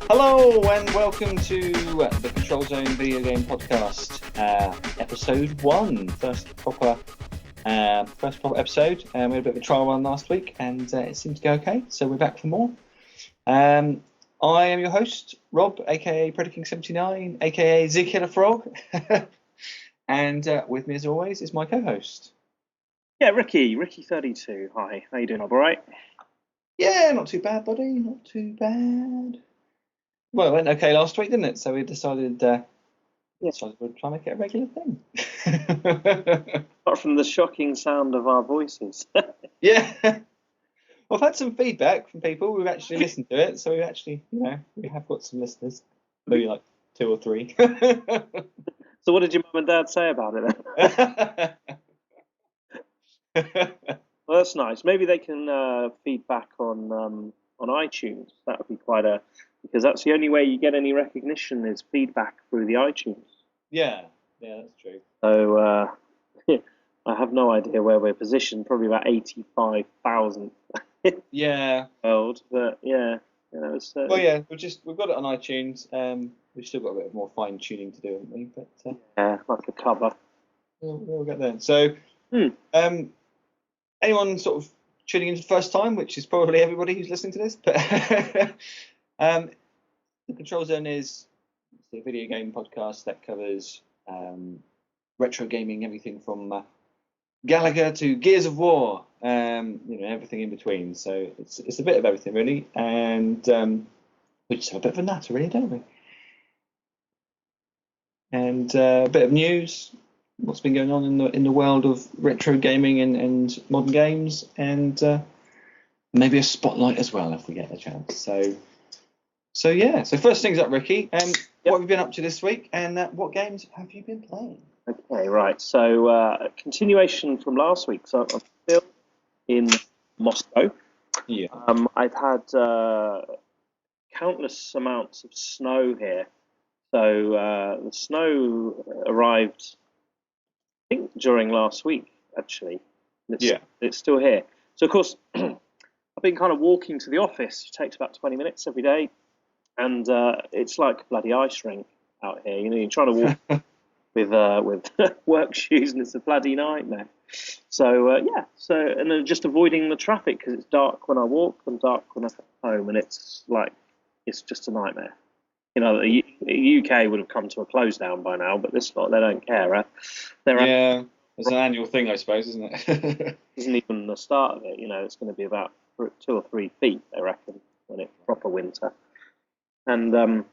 Hello and welcome to the Control Zone video game podcast, episode 1, first proper episode. We had a bit of a trial run last week and it seemed to go okay, so we're back for more. I am your host, Rob, aka Predaking79, aka Z Killer Frog, and with me as always is my co-host. Yeah, Ricky32. Hi, how you doing? All right? Yeah, not too bad, buddy. Not too bad. Well, it went okay last week, didn't it? So we decided we'd try and make it a regular thing. Apart from the shocking sound of our voices. Yeah. Well, I've had some feedback from people who've actually listened to it, so we actually, we have got some listeners. Maybe like 2 or 3. So what did your mum and dad say about it then? Well, that's nice. Maybe they can feedback on iTunes. That would be because that's the only way you get any recognition is feedback through the iTunes. Yeah, that's true. So I have no idea where we're positioned. Probably about 85,000. Yeah. World, but yeah. Well, yeah, we've got it on iTunes. We've still got a bit more fine tuning to do, haven't we? But yeah, like a cover. We'll get there. So, anyone sort of tuning in for the first time, which is probably everybody who's listening to this, but the Control Zone is a video game podcast that covers retro gaming, everything from Galaga to Gears of War, everything in between. So it's a bit of everything really, and we just have a bit of a natter, really, don't we? And a bit of news, what's been going on in the world of retro gaming and modern games, and maybe a spotlight as well if we get a chance. So yeah. So first things up, Ricky. What have you been up to this week, and what games have you been playing? Okay, right. So continuation from last week. So I'm still in Moscow. Yeah. I've had countless amounts of snow here. So the snow arrived, I think, during last week, actually. It's still here. So, of course, I've been kind of walking to the office. It takes about 20 minutes every day. And it's like a bloody ice rink out here. You're trying to walk with work shoes, and it's a bloody nightmare. So, and then just avoiding the traffic because it's dark when I walk and dark when I come home. And it's just a nightmare. The UK would have come to a close down by now, but this lot, they don't care. It's an annual thing, I suppose, isn't it? Isn't even the start of it. It's going to be about 2 or 3 feet, they reckon, when it's proper winter. And then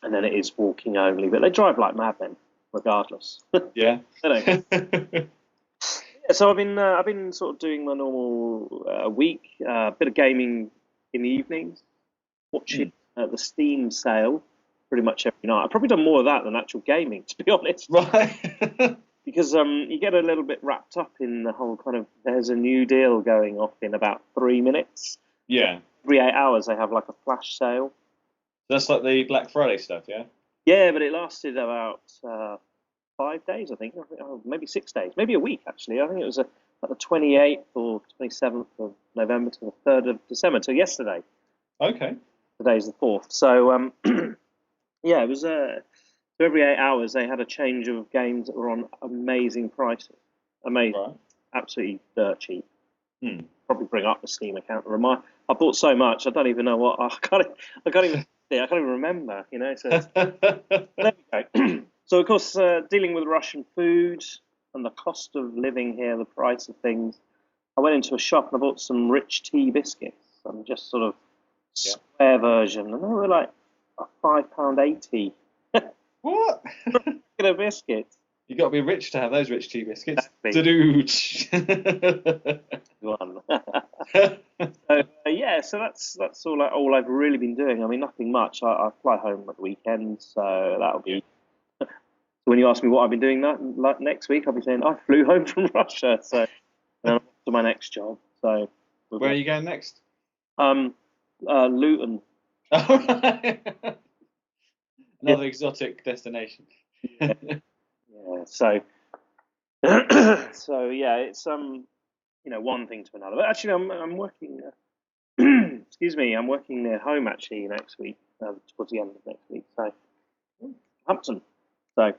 it is walking only, but they drive like madmen, regardless. Yeah. They don't. So I've been sort of doing my normal week, a bit of gaming in the evenings, watching the Steam sale pretty much every night. I've probably done more of that than actual gaming, to be honest. Right. Because you get a little bit wrapped up in the whole kind of, there's a new deal going off in about 3 minutes. Yeah. Every 8 hours they have like a flash sale. That's like the Black Friday stuff, yeah? Yeah, but it lasted about 5 days, I think. Maybe 6 days. Maybe a week, actually. I think it was like the 28th or 27th of November to the 3rd of December, till yesterday. Okay. Today's the 4th. So, yeah, it was... so every 8 hours they had a change of games that were on amazing prices. Amazing. Right. Absolutely dirt cheap. Probably bring up the Steam account. I bought so much, I don't even know what... I can't even remember, So there we go. So, of course, dealing with Russian food and the cost of living here, the price of things, I went into a shop and I bought some rich tea biscuits. And just sort of square version. And they were like £5.80. What? Biscuits. You got to be rich to have those rich tea biscuits. One. So that's all I've really been doing. I mean, nothing much. I fly home at the weekend, so that'll be. So when you ask me what I've been doing next week, I'll be saying I flew home from Russia. So and I'm on to my next job. So where are you going next? Luton. Another exotic destination. Yeah. So it's one thing to another. But actually, I'm working. Excuse me, I'm working near home actually next week. towards the end of next week. So Hampton, so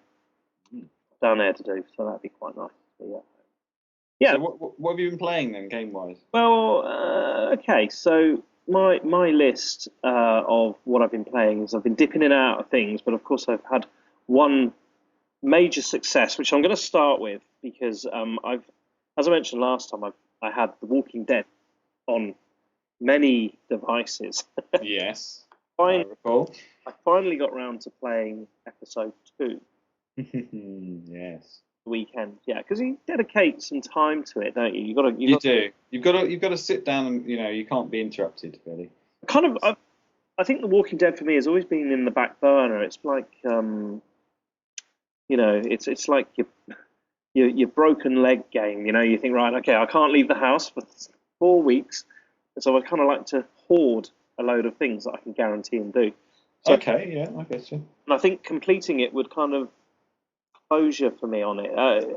down there to do. So that'd be quite nice. But, yeah. Yeah. So what have you been playing then, game-wise? Well, okay. So my list of what I've been playing is I've been dipping in and out of things, but of course I've had one major success, which I'm going to start with because as I mentioned last time, I had The Walking Dead on many devices. Yes, I recall. I finally got round to playing episode 2. Yes. The weekend, yeah, because you dedicate some time to it, don't you? You've got to sit down and you can't be interrupted really. I think The Walking Dead for me has always been in the back burner. It's like it's like your broken leg game. You think, right, okay, I can't leave the house for 4 weeks, so I kind of like to hoard a load of things that I can guarantee and do. So, okay, yeah, I guess so. And I think completing it would kind of closure for me on it.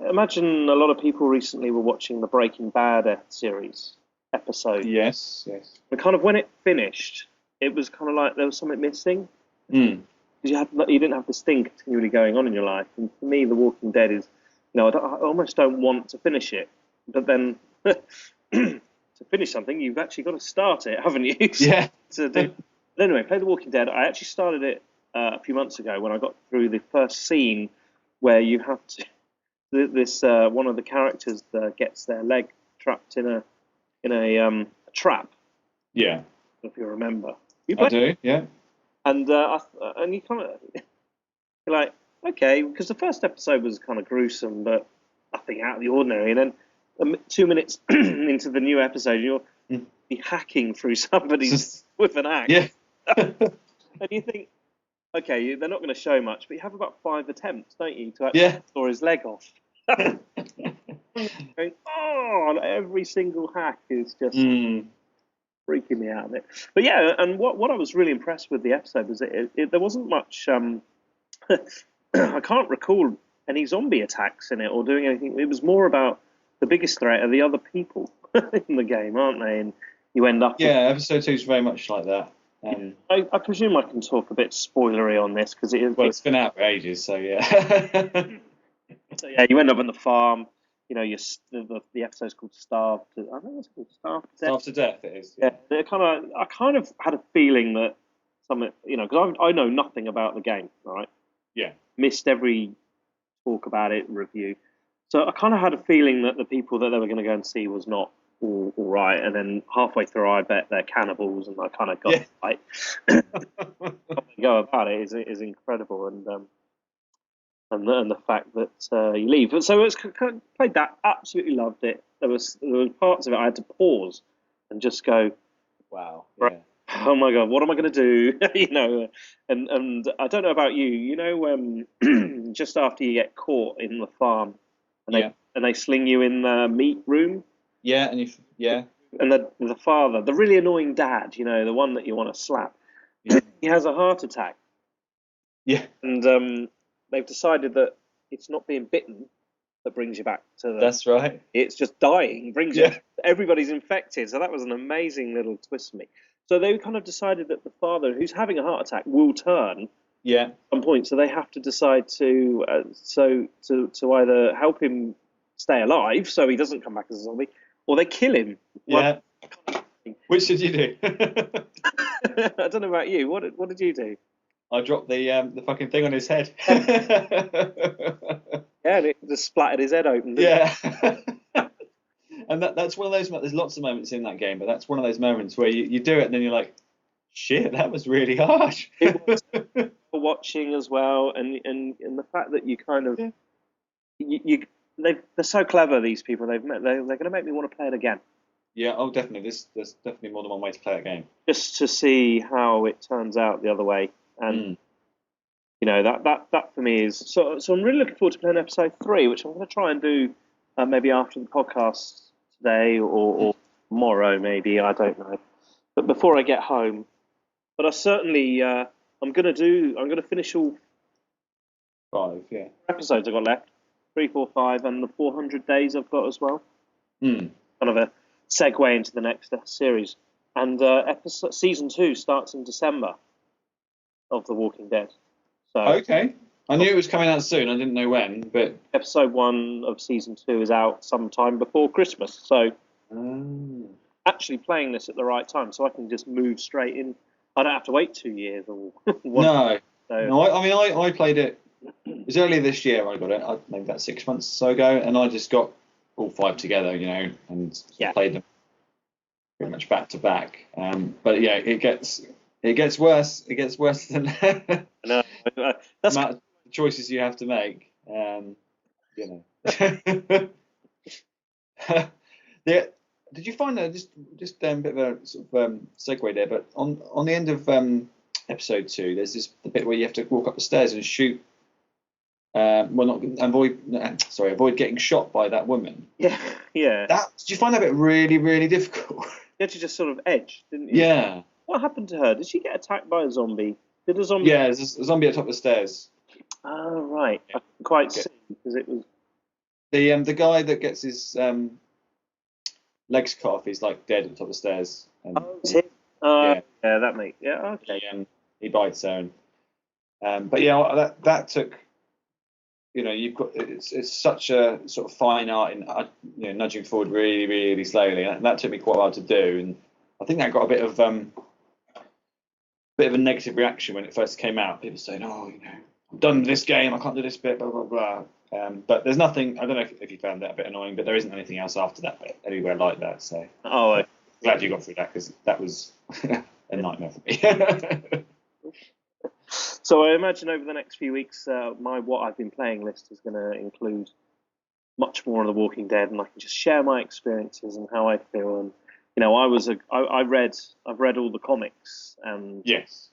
Imagine a lot of people recently were watching the Breaking Bad series episode. Yes. And kind of when it finished, it was kind of like there was something missing. Mm. Because you didn't have this thing continually going on in your life. And for me, The Walking Dead is, I almost don't want to finish it. But then to finish something, you've actually got to start it, haven't you? Yeah. But anyway, play The Walking Dead. I actually started it a few months ago when I got through the first scene where you have to, one of the characters gets their leg trapped in a trap. Yeah. If you remember. I do, yeah. And you kind of, you're like, okay, because the first episode was kind of gruesome, but nothing out of the ordinary. And then 2 minutes into the new episode, you'll be hacking through somebody with an axe. Yeah. And you think, okay, they're not going to show much, but you have about 5 attempts, don't you, to actually saw his leg off. Going, every single hack is just freaking me out a bit. But yeah, and what I was really impressed with the episode was there wasn't much. I can't recall any zombie attacks in it or doing anything. It was more about the biggest threat are the other people in the game, aren't they? And you end up. Yeah, episode 2 is very much like that. I presume I can talk a bit spoilery on this because it's been out for ages, so yeah. So yeah, you end up on the farm. The episode's called Starved. I think it's called Starved to Death. Starved to Death, it is. Yeah, I kind of had a feeling that something, because I know nothing about the game, right? Yeah. Missed every talk about it, review. So I kind of had a feeling that the people that they were going to go and see was not all right. And then halfway through, I bet they're cannibals, and I kind of got right. How they go about it is incredible, and the fact that you leave. So it's played that, absolutely loved it. There was parts of it I had to pause and just go, wow, yeah. Oh my god, what am I going to do? And I don't know about you. Just after you get caught in the farm, and they sling you in the meat room. Yeah, And the father, the really annoying dad, the one that you want to slap, he has a heart attack. Yeah, and they've decided that it's not being bitten that brings you back to the... That's right. It's just dying brings you... Everybody's infected. So that was an amazing little twist for me. So they kind of decided that the father, who's having a heart attack, will turn at some point. So they have to decide to either help him stay alive so he doesn't come back as a zombie, or they kill him. Yeah. Which did you do? I don't know about you. What did you do? I dropped the fucking thing on his head. Yeah, and it just splattered his head open. And that's one of those. There's lots of moments in that game, but that's one of those moments where you do it and then you're like, shit, that was really harsh. It was for watching as well, and the fact that you kind of they're so clever. These people they're going to make me want to play it again. Yeah, oh definitely. There's definitely more than one way to play that game. Just to see how it turns out the other way. And that for me is so I'm really looking forward to playing episode 3, which I'm going to try and do maybe after the podcast today or tomorrow, maybe, I don't know, but before I get home. But I certainly I'm going to finish all 5 episodes I've got left, 3, 4, 5, and the 400 days I've got as well. Kind of a segue into the next series, and season 2 starts in December. of The Walking Dead. So Okay. I knew it was coming out soon. I didn't know when, but episode 1 of season 2 is out sometime before Christmas. So actually playing this at the right time, so I can just move straight in. I don't have to wait 2 years or one. No. So, No, I played it. It was earlier this year I got it, maybe about 6 months or so ago, and I just got all 5 together, and played them pretty much back to back. But yeah, it gets worse. It gets worse than no, that's the amount of choices you have to make. Yeah. Did you find that just a bit of a sort of segue there? But on the end of episode 2, there's the bit where you have to walk up the stairs and shoot. Avoid getting shot by that woman. Yeah. Did you find that bit really, really difficult? You had to just sort of edge, didn't you? Yeah. What happened to her? Did she get attacked by a zombie? Did a zombie? Yeah, there's a zombie at the top of the stairs. Oh, right. I couldn't quite see because it was the guy that gets his legs cut off. He's like dead at the top of the stairs. it's him. Yeah, that makes. Yeah, okay. He bites her, but yeah, that took. You've got it's such a sort of fine art in nudging forward really, really slowly, and that took me quite a while to do, and I think that got a bit of a negative reaction when it first came out. People saying, "Oh, I'm done with this game. I can't do this bit." Blah blah blah. But there's nothing. I don't know if you found that a bit annoying, but there isn't anything else after that bit anywhere like that. So I'm glad you got through that because that was a nightmare for me. So I imagine over the next few weeks, my what I've been playing list is going to include much more of The Walking Dead, and I can just share my experiences and how I feel. And I've read all the comics, and yes.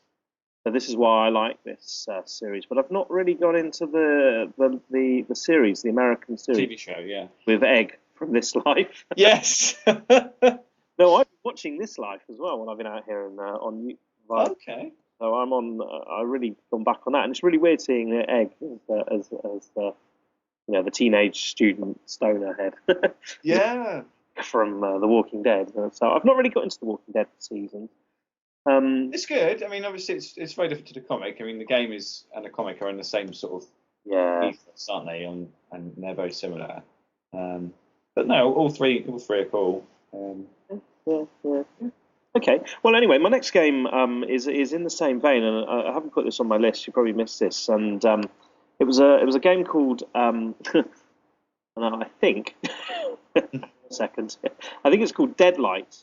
So this is why I like this series, but I've not really got into the series, the American series. TV show, yeah. With Egg from This Life. Yes. No, I've been watching This Life as well when I've been out here on YouTube. Okay. So I'm on. I really gone back on that, and it's really weird seeing Egg as the teenage student stoner head. Yeah. From The Walking Dead. So I've not really got into The Walking Dead season. It's good. I mean, obviously, it's very different to the comic. I mean, the game and the comic are in the same sort of ethos, aren't they? And they're very similar. But no, all three are cool. Yeah. Okay. Well, anyway, my next game is in the same vein, and I haven't put this on my list. You probably missed this, and it was a game called and I think a second, I think it's called Deadlight.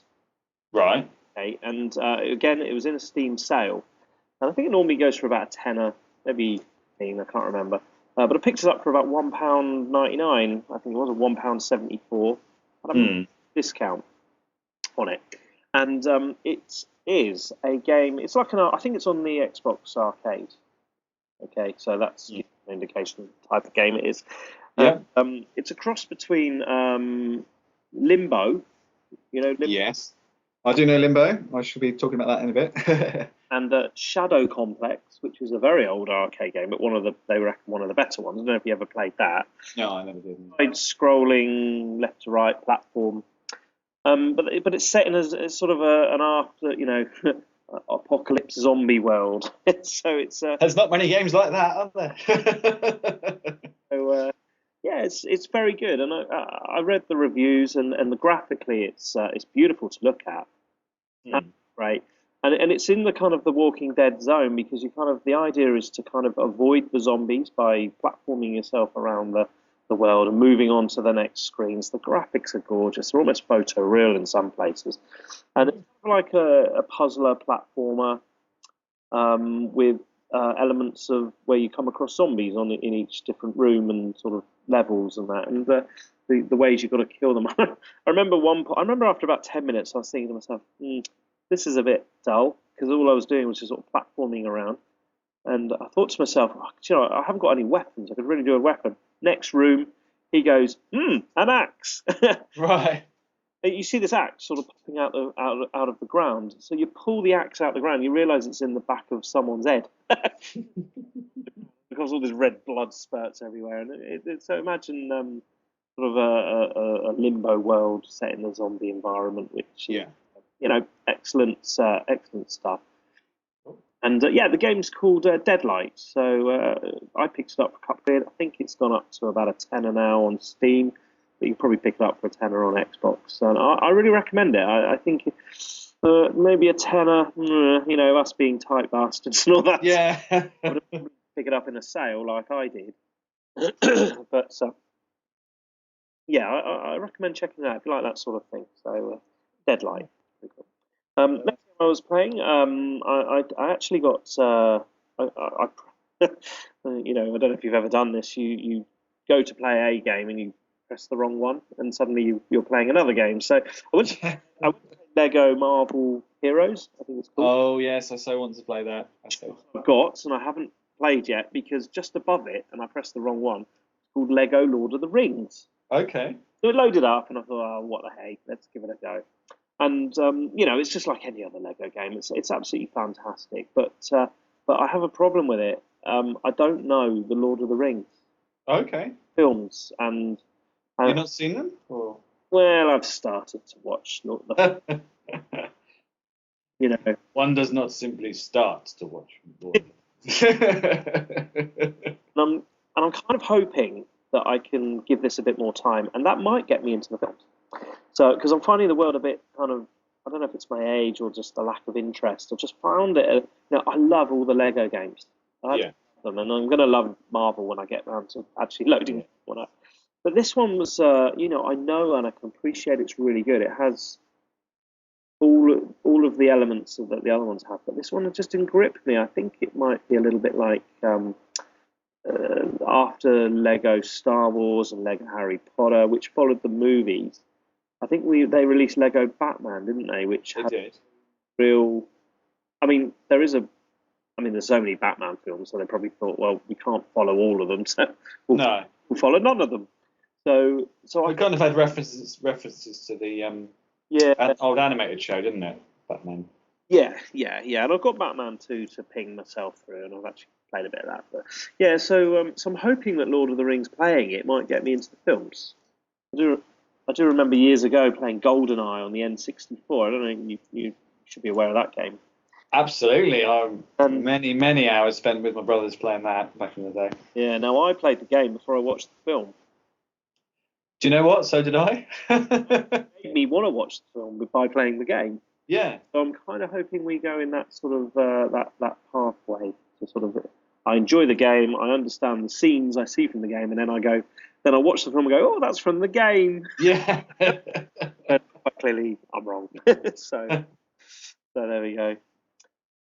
Right. Okay, and again, it was in a Steam sale, and I think it normally goes for about a tenner, maybe 15, I can't remember. But I picked it up for about £1.99. I think it was a £1.74. I had a discount on it, and it is a game. It's like I think it's on the Xbox Arcade. Okay, so that's an indication of the type of game it is. Yeah. It's a cross between Limbo. Limbo? Yes. I do know Limbo. I should be talking about that in a bit. And Shadow Complex, which was a very old arcade game, but they reckon one of the better ones. I don't know if you ever played that. No, I never did. Scrolling left to right platform, but it's set in as sort of an after apocalypse zombie world. So it's there's not many games like that, are there? So it's very good, and I read the reviews, and graphically it's beautiful to look at, right? And it's in the kind of the Walking Dead zone because the idea is to kind of avoid the zombies by platforming yourself around the world and moving on to the next screens. The graphics are gorgeous; they're almost photoreal in some places, and it's like a puzzler platformer with elements of where you come across zombies in each different room and sort of levels and that, and the ways you've got to kill them. I remember after about 10 minutes, I was thinking to myself, this is a bit dull, because all I was doing was just sort of platforming around. And I thought to myself, I haven't got any weapons. I could really do a weapon. Next room, he goes, an axe. Right. You see this axe sort of popping out of the ground. So you pull the axe out of the ground, you realise it's in the back of someone's head. Because all this red blood spurts everywhere. And so imagine sort of a limbo world set in a zombie environment, which excellent stuff. And the game's called Deadlight. So I picked it up for a couple of quid. I think it's gone up to about a tenner now on Steam, but you can probably pick it up for a tenner on Xbox. And I really recommend it. I think maybe a tenner, us being tight bastards and all that. Yeah. I would pick it up in a sale like I did. But I recommend checking it out if you like that sort of thing. So Deadlight. Next game I was playing, I actually got I I don't know if you've ever done this. You go to play a game and you press the wrong one, and suddenly you're playing another game. So I went to play Lego Marvel Heroes. I think it's called. Oh yes, I so want to play that. I've got and I haven't played yet because just above it, and I pressed the wrong one. It's called Lego Lord of the Rings. Okay. So it loaded up, and I thought, oh, what the heck? Let's give it a go. And it's just like any other Lego game. It's absolutely fantastic. But I have a problem with it. I don't know the Lord of the Rings Okay. films, and You've not seen them? Or? well, I've started to watch. One does not simply start to watch. And I'm kind of hoping that I can give this a bit more time, and that might get me into the films. So, because I'm finding the world a bit kind of, I don't know if it's my age or just the lack of interest. I've just found it. I love all the Lego games. I love them, and I'm going to love Marvel when I get around to actually loading one up. But this one was, I know and I can appreciate it's really good. It has all of the elements that the other ones have, but this one just didn't grip me. I think it might be a little bit like after Lego Star Wars and Lego Harry Potter, which followed the movies. I think they released Lego Batman, didn't they? Which had real. I mean, there's so many Batman films, so they probably thought, well, we can't follow all of them, so we'll follow none of them. So I kind of had references to the old animated show, didn't it? Batman. Yeah, and I've got Batman 2 to ping myself through, and I've actually played a bit of that. But yeah, so I'm hoping that Lord of the Rings playing it might get me into the films. I do remember years ago playing GoldenEye on the N64. I don't know, you should be aware of that game. Absolutely. Many hours spent with my brothers playing that back in the day. Yeah, now I played the game before I watched the film. Do you know what? So did I. It made me want to watch the film by playing the game. Yeah. So I'm kind of hoping we go in that sort of that pathway to sort of. I enjoy the game. I understand the scenes I see from the game, and then I watch the film and go, "Oh, that's from the game." Yeah. But clearly, I'm wrong. So there we go.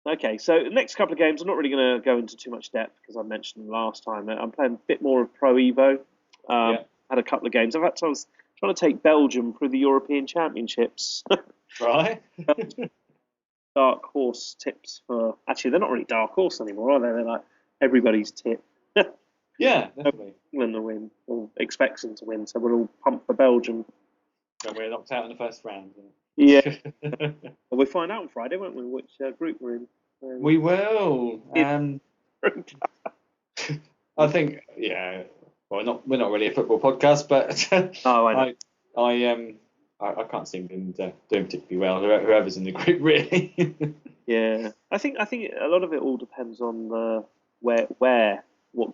Okay, so the next couple of games, I'm not really going to go into too much depth because I mentioned last time. I'm playing a bit more of Pro Evo. Had a couple of games. In fact, I was trying to take Belgium through the European Championships. Right. Dark horse tips for. Actually, they're not really dark horse anymore, are they? They're like everybody's tip. Yeah, definitely. England to win, or expects them to win, so we're all pumped for Belgium. And we're knocked out in the first round. Yeah. Well, we'll find out on Friday, won't we, which group we're in. We will. I think, well, we're not really a football podcast, but I can't see them doing particularly well. Whoever's in the group, really. Yeah, I think a lot of it all depends on what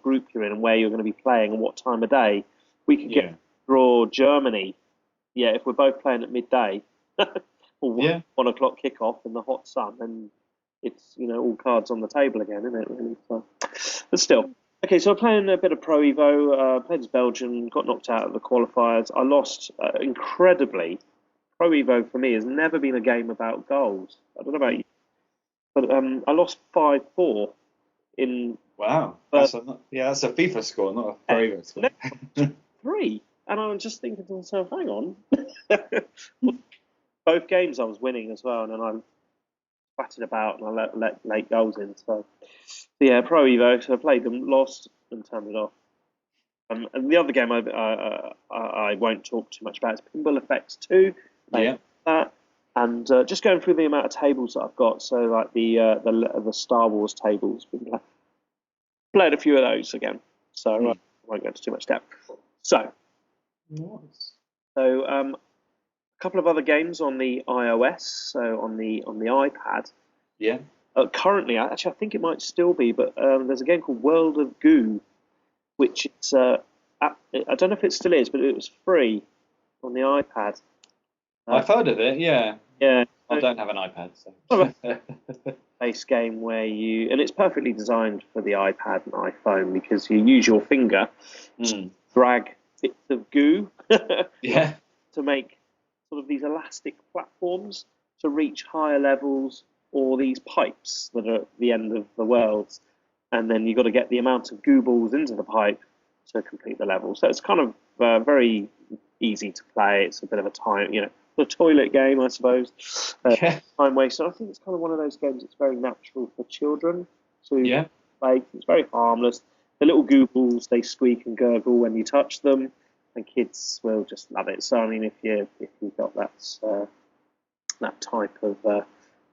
group you're in and where you're going to be playing and what time of day. We could draw Germany. Yeah, if we're both playing at midday, or 1 o'clock kickoff in the hot sun, then it's all cards on the table again, isn't it? Really, so, but still. Okay, so I'm playing a bit of Pro Evo. Played as Belgium, got knocked out of the qualifiers. I lost incredibly. Pro Evo for me has never been a game about goals. I don't know about you, but I lost 5-4 in. Wow, that's a FIFA score, not a Pro Evo score. 3, and I was just thinking to myself, hang on. Both games I was winning as well, and then I batted about and I let late goals in. So yeah, Pro Evo. So I played them, lost, and turned it off. And the other game I won't talk too much about is Pinball Effects 2. That, and just going through the amount of tables that I've got. So like the Star Wars tables, played a few of those again. So I won't go into too much depth. So nice. So a couple of other games on the iOS, so on the iPad. Yeah. Currently, actually, I think it might still be, but there's a game called World of Goo, which is I don't know if it still is, but it was free on the iPad. I've heard of it. Yeah. Yeah. I don't have an iPad, so. Base game where and it's perfectly designed for the iPad and iPhone because you use your finger to drag bits of goo yeah, to make sort of these elastic platforms to reach higher levels or these pipes that are at the end of the world, and then you've got to get the amount of goo balls into the pipe to complete the level. So it's kind of very easy to play. It's a bit of a the toilet game, I suppose. Time waster. I think it's kind of one of those games that's very natural for children to play. It's very harmless. The little goo balls, they squeak and gurgle when you touch them, and kids will just love it. So I mean, if you've got that type of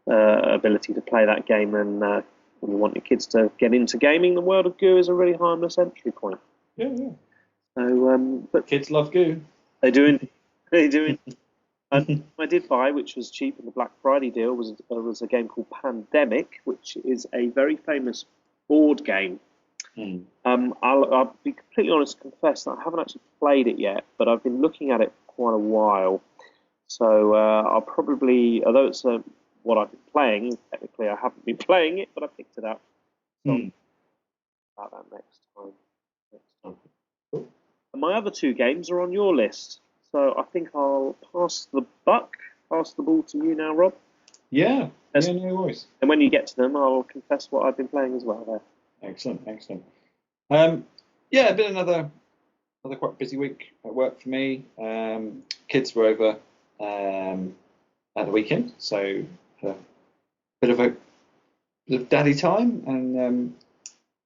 ability to play that game, then when you want your kids to get into gaming, the World of Goo is a really harmless entry point. Yeah. So, but kids love goo. They do. They do. And I did buy, which was cheap in the Black Friday deal, was a game called Pandemic, which is a very famous board game. I'll be completely honest and confess that I haven't actually played it yet, but I've been looking at it for quite a while. So I'll probably, although it's what I've been playing, technically I haven't been playing it, but I picked it up. So about that next time. Cool. And my other two games are on your list. So I think I'll pass the ball to you now, Rob. Yeah, no worries. And when you get to them, I'll confess what I've been playing as well there. Excellent. It's been another quite busy week at work for me. Kids were over at the weekend, so a bit of daddy time and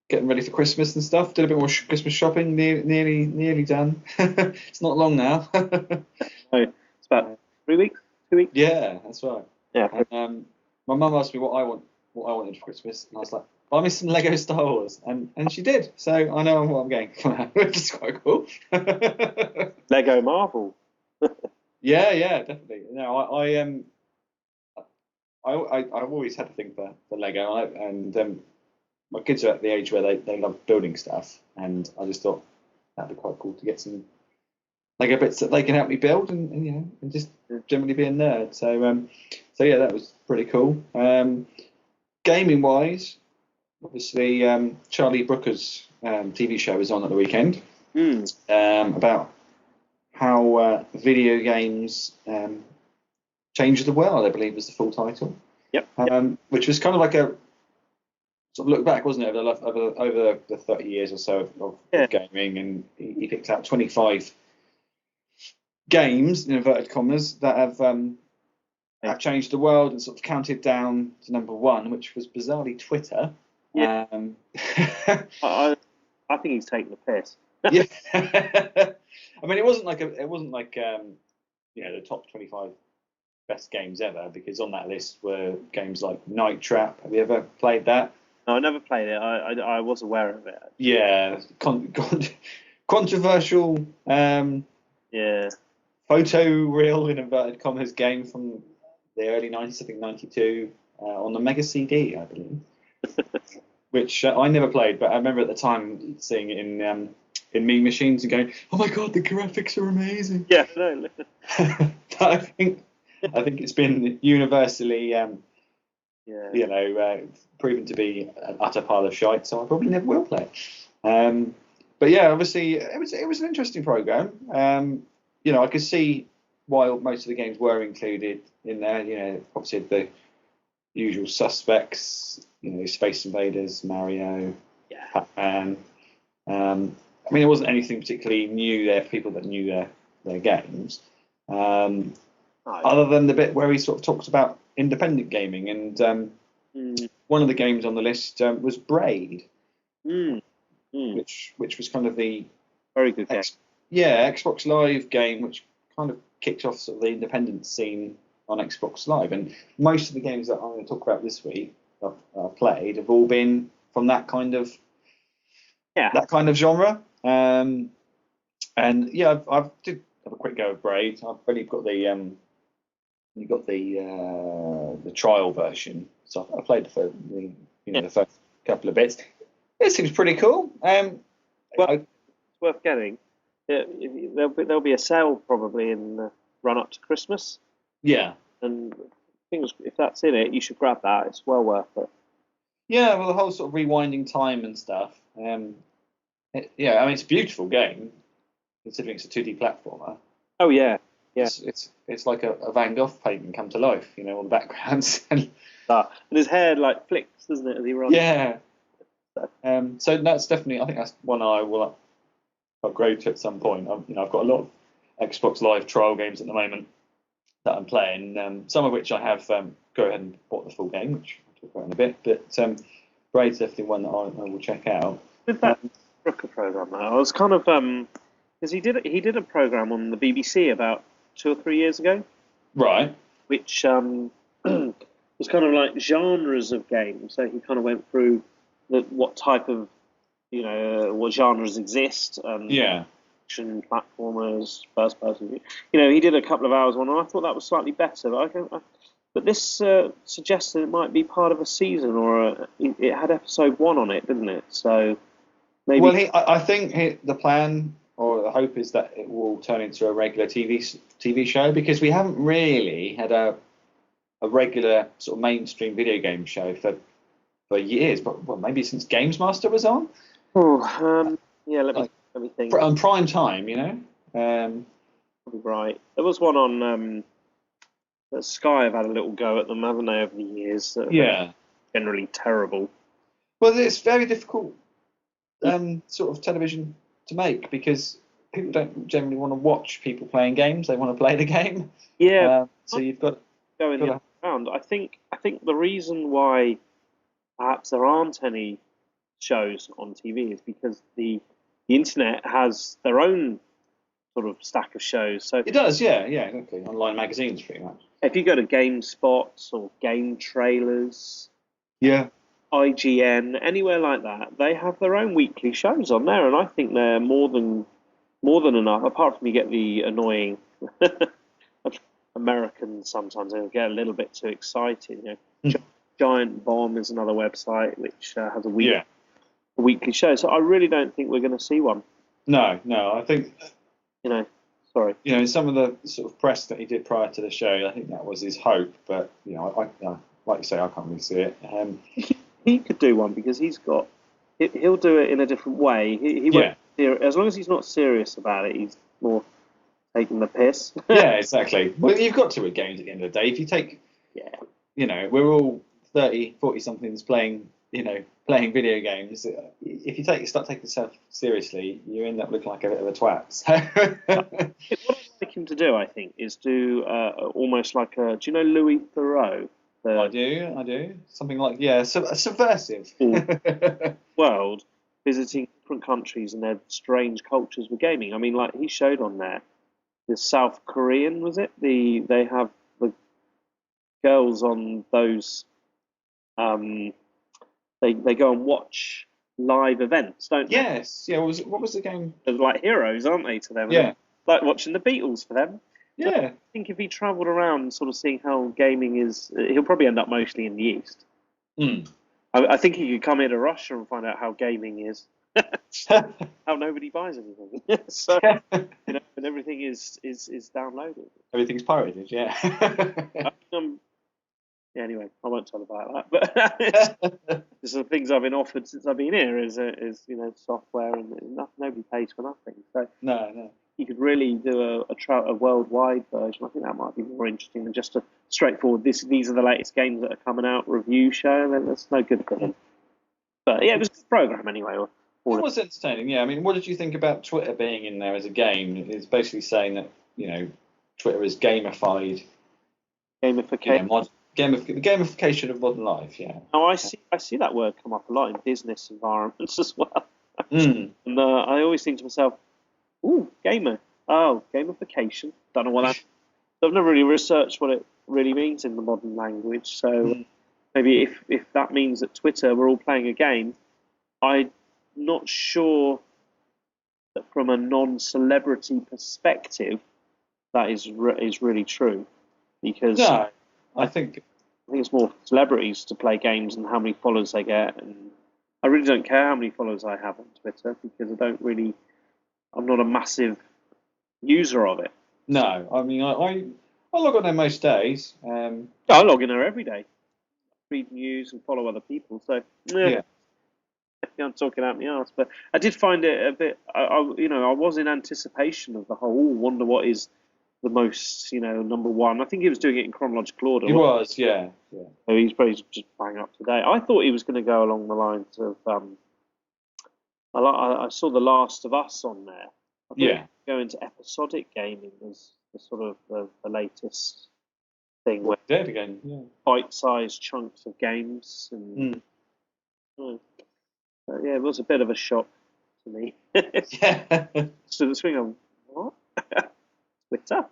getting ready for Christmas and stuff. Did a bit more Christmas shopping. Nearly done. It's not long now. It's about 3 weeks, 2 weeks. Yeah, that's right. Yeah. And, my mum asked me what I wanted for Christmas, and I was like, buy me some Lego Star Wars, and she did. So I know what I'm getting, which is quite cool. Lego Marvel. Yeah, definitely. No, I've always had a thing for Lego, and my kids are at the age where they love building stuff, and I just thought that'd be quite cool to get some Lego bits that they can help me build, and just generally be a nerd. So yeah, that was pretty cool. Gaming wise, obviously Charlie Brooker's TV show was on at the weekend about how video games changed the world, I believe was the full title. Yep. Which was kind of like a sort of look back, wasn't it, over the 30 years or so of gaming, and he picked out 25 games in inverted commas that have changed the world, and sort of counted down to number one, which was bizarrely Twitter. Yeah. I think he's taking the piss. Yeah. I mean, it wasn't like the top 25 best games ever, because on that list were games like Night Trap. Have you ever played that? No, I never played it. I was aware of it. Yeah, controversial. Photo-real in inverted commas game from the early 90s, I think 92, on the Mega CD, I believe. Which I never played, but I remember at the time seeing it in meme machines and going, "Oh my god, the graphics are amazing!" Yeah, no. But I think it's been universally, proven to be an utter pile of shite. So I probably never will play it. But yeah, obviously it was an interesting program. I could see why most of the games were included in there. Obviously the usual suspects. Space Invaders, Mario, Pac-Man. I mean, it wasn't anything particularly new there for people that knew their games. Other than the bit where he sort of talks about independent gaming, and one of the games on the list was Braid, which was kind of the very good game. Xbox Live game, which kind of kicked off sort of the independent scene on Xbox Live. And most of the games that I'm going to talk about this week I've played have all been from that kind of genre. And yeah, I did have a quick go of Braid. I've only got the You got the trial version. So I played the first couple of bits. It seems pretty cool. Well, it's worth getting. There'll be a sale probably in the run up to Christmas. Yeah. And if that's in it, you should grab that. It's well worth it. Yeah, well, the whole sort of rewinding time and stuff. It's a beautiful game, considering it's a 2D platformer. Oh yeah, yeah. It's like a Van Gogh painting come to life, all the backgrounds. And his hair like flicks, doesn't it, as he runs? Yeah. So that's definitely, I think that's one I will upgrade to at some point. I've got a lot of Xbox Live trial games at the moment that I'm playing, some of which I have go ahead and bought the full game, which I'll talk about in a bit. But Braid's definitely one that I will check out. With that Brooker program, I was kind of because he did a program on the BBC about 2 or 3 years ago, right? Which was kind of like genres of games. So he kind of went through what type of what genres exist. Action, platformers, first person. He did a couple of hours on, and I thought that was slightly better. But this suggests that it might be part of a season, or it had episode 1 on it, didn't it? So maybe. Well, I think the plan or the hope is that it will turn into a regular TV show, because we haven't really had a regular sort of mainstream video game show for years, but maybe since Games Master was on. Yeah, let me think. On prime time, Probably right. There was one on Sky. Have had a little go at them, haven't they, over the years? Yeah. Generally terrible. Well, it's very difficult sort of television to make, because people don't generally want to watch people playing games. They want to play the game. Yeah. So you've got going the other round. I think the reason why perhaps there aren't any shows on TV is because the internet has their own sort of stack of shows. So it does, yeah, exactly. Online magazines, pretty much. If you go to GameSpot or Game Trailers, yeah, IGN, anywhere like that, they have their own weekly shows on there, and I think they're more than enough. Apart from you get the annoying Americans sometimes, they get a little bit too excited. Giant Bomb is another website which has a weekly show. So I really don't think we're going to see one. No, I think sorry. Some of the sort of press that he did prior to the show, I think that was his hope. But I like you say, I can't really see it. He could do one because he'll do it in a different way. He won't. As long as he's not serious about it, he's more taking the piss. Yeah, exactly. Well, you've got to with games at the end of the day. If you take, we're all 30, 40 somethings playing video games. If you start taking yourself seriously, you end up looking like a bit of a twat. What I'd like him to do, I think, is do almost like do you know Louis Theroux? I do. Something like, subversive. World, visiting different countries and their strange cultures with gaming. I mean, like he showed on there, the South Korean, was it? They have the girls on those. They go and watch live events, don't they? Yes. Yeah. What was the game? They're like heroes, aren't they, to them? Yeah. Like watching the Beatles for them. Yeah. So I think if he travelled around sort of seeing how gaming is, he'll probably end up mostly in the East. I think he could come here to Russia and find out how gaming is. How nobody buys anything. So, and everything is downloaded. Everything's pirated, yeah. Anyway, I won't tell about that. But it's the things I've been offered since I've been here is software, and nobody pays for nothing. So no. You could really do a worldwide version. I think that might be more interesting than just a straightforward. These are the latest games that are coming out review show. Then that's no good for him. But yeah, it was a good program anyway. It was entertaining. Yeah, I mean, what did you think about Twitter being in there as a game? It's basically saying that Twitter is gamified. Gamification. Gamification of modern life. Yeah. Oh, I see that word come up a lot in business environments as well. And I always think to myself, "Ooh, gamer. Oh, gamification. Don't know what that. I've never really researched what it really means in the modern language. So maybe if that means that Twitter we're all playing a game, I'm not sure that from a non-celebrity perspective that is really true. because No, I think it's more for celebrities to play games and how many followers they get. And I really don't care how many followers I have on Twitter because I'm not a massive user of it. no. I mean, I log on there most days. I log in there every day, read news and follow other people. So Yeah. I'm talking out my arse, but I did find it a bit. I was in anticipation of the whole. Wonder what is the most, number one. I think he was doing it in chronological order. He was, yeah. So he's probably just bang up to date. I thought he was going to go along the lines of. I saw The Last of Us on there. I thought he was go into episodic gaming as the sort of the latest thing. Where dead again. Yeah. Bite-sized chunks of games and. Yeah, it was a bit of a shock to me. So the swing of what? Twitter?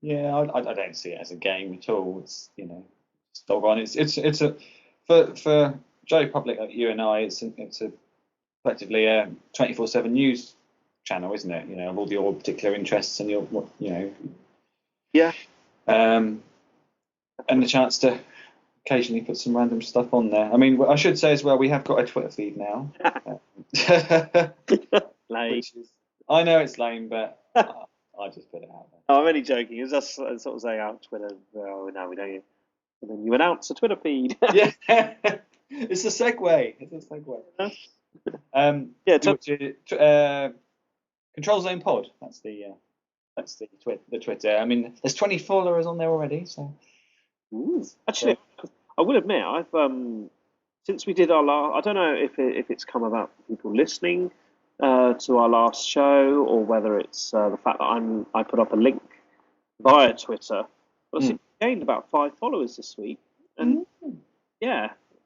Yeah, I don't see it as a game at all. It's it's doggone. It's a for Joe Public like you and I. It's effectively a 24/7 news channel, isn't it? Of all your particular interests and Yeah. And the chance to occasionally put some random stuff on there. I mean, I should say as well, we have got a Twitter feed now. Lame. I know it's lame, but I just put it out there. Oh, I'm only joking. It was just sort of saying out Twitter. Oh, no, we don't. And then you announce a Twitter feed. Yeah, it's a segue. Control Zone Pod. That's the Twitter. I mean, there's 20 followers on there already. So, actually, I will admit, I've since we did our last. I don't know if it's come about people listening to our last show or whether it's the fact that I put up a link via Twitter. But I gained about 5 followers this week, and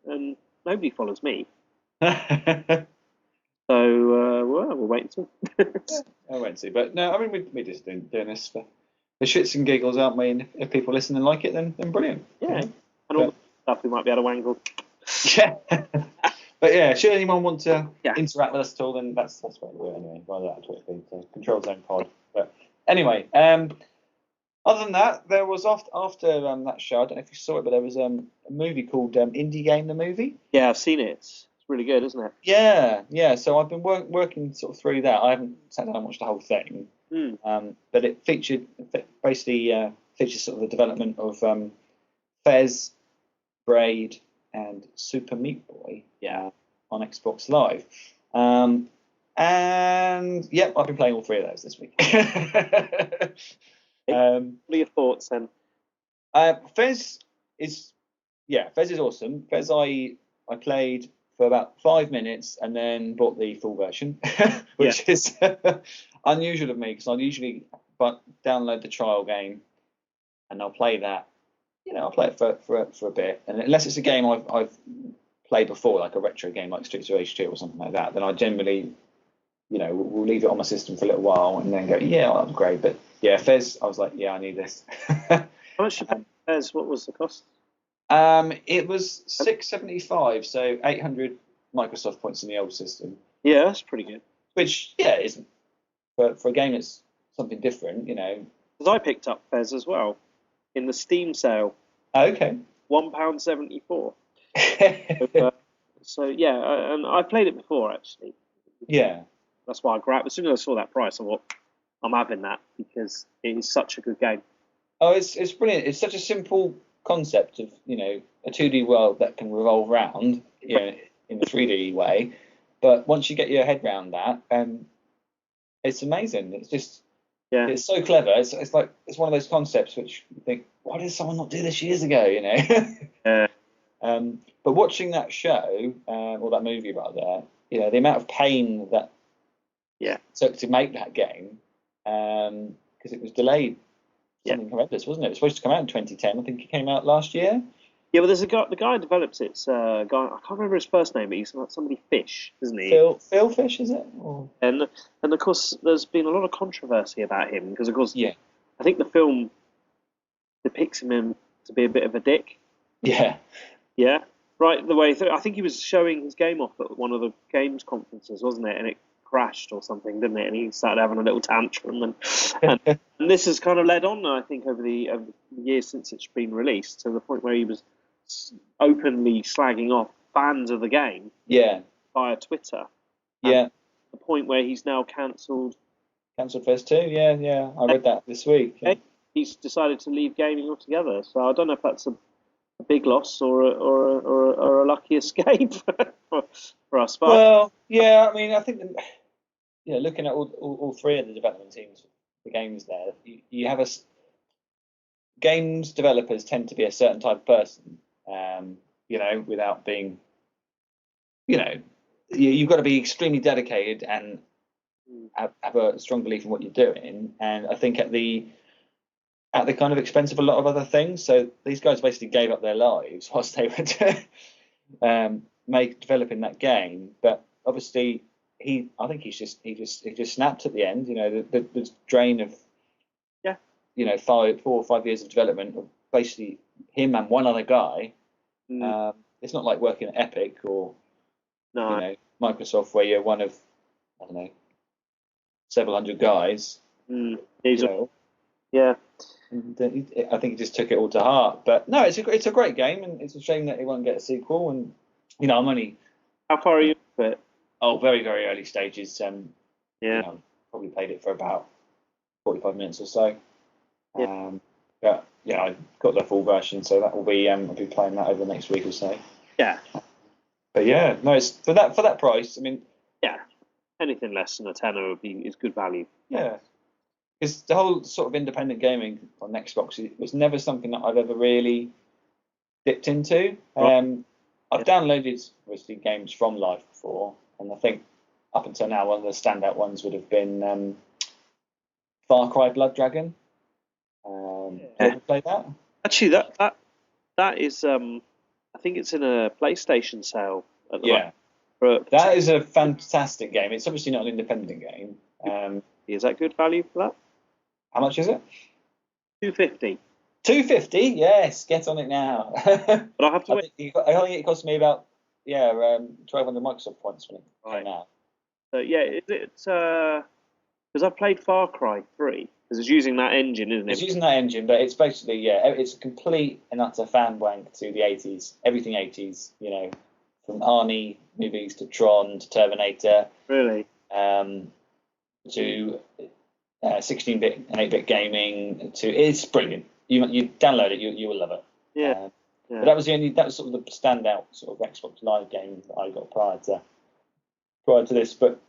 and nobody follows me. So we'll wait and see. I won't see, but no, I mean we're just doing this for shits and giggles, aren't we? And if people listen and like it, then brilliant. Yeah, and all the stuff we might be able to wangle. Yeah, but yeah, should anyone want to interact with us at all, then that's what we'll do anyway. Via that Twitter feed, so Control Zone Pod. But anyway, other than that, there was after that show. I don't know if you saw it, but there was a movie called Indie Game the Movie. Yeah, I've seen it. It's really good, isn't it? Yeah. So I've been working sort of through that. I haven't sat down and watched the whole thing, but it featured sort of the development of Fez, Braid, and Super Meat Boy. On Xbox Live. And yep, I've been playing all 3 of those this week. What are your thoughts then? Fez is awesome. Fez I played for about 5 minutes and then bought the full version, which is unusual of me because I'll usually download the trial game and I'll play that. I'll play it for a bit, and unless it's a game I've played before, like a retro game like Streets of Rage 2 or something like that, then I generally, we'll leave it on my system for a little while and then go, I'll upgrade. But yeah, Fez, I was like, I need this. How much you pay Fez? What was the cost? It was $6.75, so 800 Microsoft points in the old system. Yeah, that's pretty good. Which isn't for a game that's something different, Because I picked up Fez as well in the Steam sale. Okay. £1.74. So yeah, and I played it before actually. Yeah. That's why I grabbed. As soon as I saw that price, I thought I'm having that because it is such a good game. Oh, it's brilliant. It's such a simple concept of a 2D world that can revolve around in a 3D way, but once you get your head around that, it's amazing. It's just it's so clever. It's like it's one of those concepts which you think, why did someone not do this years ago? Yeah. But watching that show or that movie rather, the amount of pain that took to make that game, because it was delayed. Something horrendous, wasn't it? It was supposed to come out in 2010. I think it came out last year. Yeah, but there's a guy. The guy who develops it's a guy. I can't remember his first name, but he's somebody Fish, isn't he? Phil Fish, is it? Or... And of course, there's been a lot of controversy about him because, of course, I think the film depicts him to be a bit of a dick. Yeah. Yeah. Right the way through. I think he was showing his game off at one of the games conferences, wasn't it? And it crashed or something, didn't it? And he started having a little tantrum, and this has kind of led on, I think, over the years since it's been released, to the point where he was openly slagging off fans of the game. Yeah. Via Twitter. Yeah. The point where he's now cancelled. Cancelled Fez 2. Yeah. I read that this week. Yeah. He's decided to leave gaming altogether. So I don't know if that's a big loss or a lucky escape for us. But well, yeah. I mean, I think looking at all three of the development teams, the games there, you have games developers tend to be a certain type of person. Without being, you've got to be extremely dedicated and have a strong belief in what you're doing. And I think at the kind of expense of a lot of other things. So these guys basically gave up their lives whilst they were developing that game. But obviously, I think he just snapped at the end. The drain of 4 or 5 years of development of basically him and one other guy. It's not like working at Epic or Microsoft, where you're one of, I don't know, several hundred guys. Yeah. And I think he just took it all to heart. But no, it's a great game, and it's a shame that it won't get a sequel. And I'm only. How far are you with it? Oh, very, very early stages. Probably played it for about 45 minutes or so. Yeah. But yeah, I got the full version, so that will be. I'll be playing that over the next week or so. Yeah. But yeah, no, it's for that price. I mean. Yeah. Anything less than a tenner is good value. Yeah. Because the whole sort of independent gaming on Xbox was never something that I've ever really dipped into. I've downloaded obviously games from Live before, and I think up until now one of the standout ones would have been Far Cry Blood Dragon. Did you ever play that? Actually, that is I think it's in a PlayStation sale at the moment. That is a fantastic game. It's obviously not an independent game. Is that good value for that? How much is it? $250. $250? Yes, get on it now. But I have to wait. I think it cost me about 1,200 Microsoft points when it came out. So is it? Because I played Far Cry 3 because it's using that engine, isn't it? It's using that engine, but it's basically it's a complete and utter fan wank to the 80s, everything 80s. From Arnie movies to Tron to Terminator. Really. To 16-bit and 8-bit gaming. It's brilliant. You download it, you will love it. Yeah. But that was sort of the standout sort of Xbox Live game that I got prior to this. But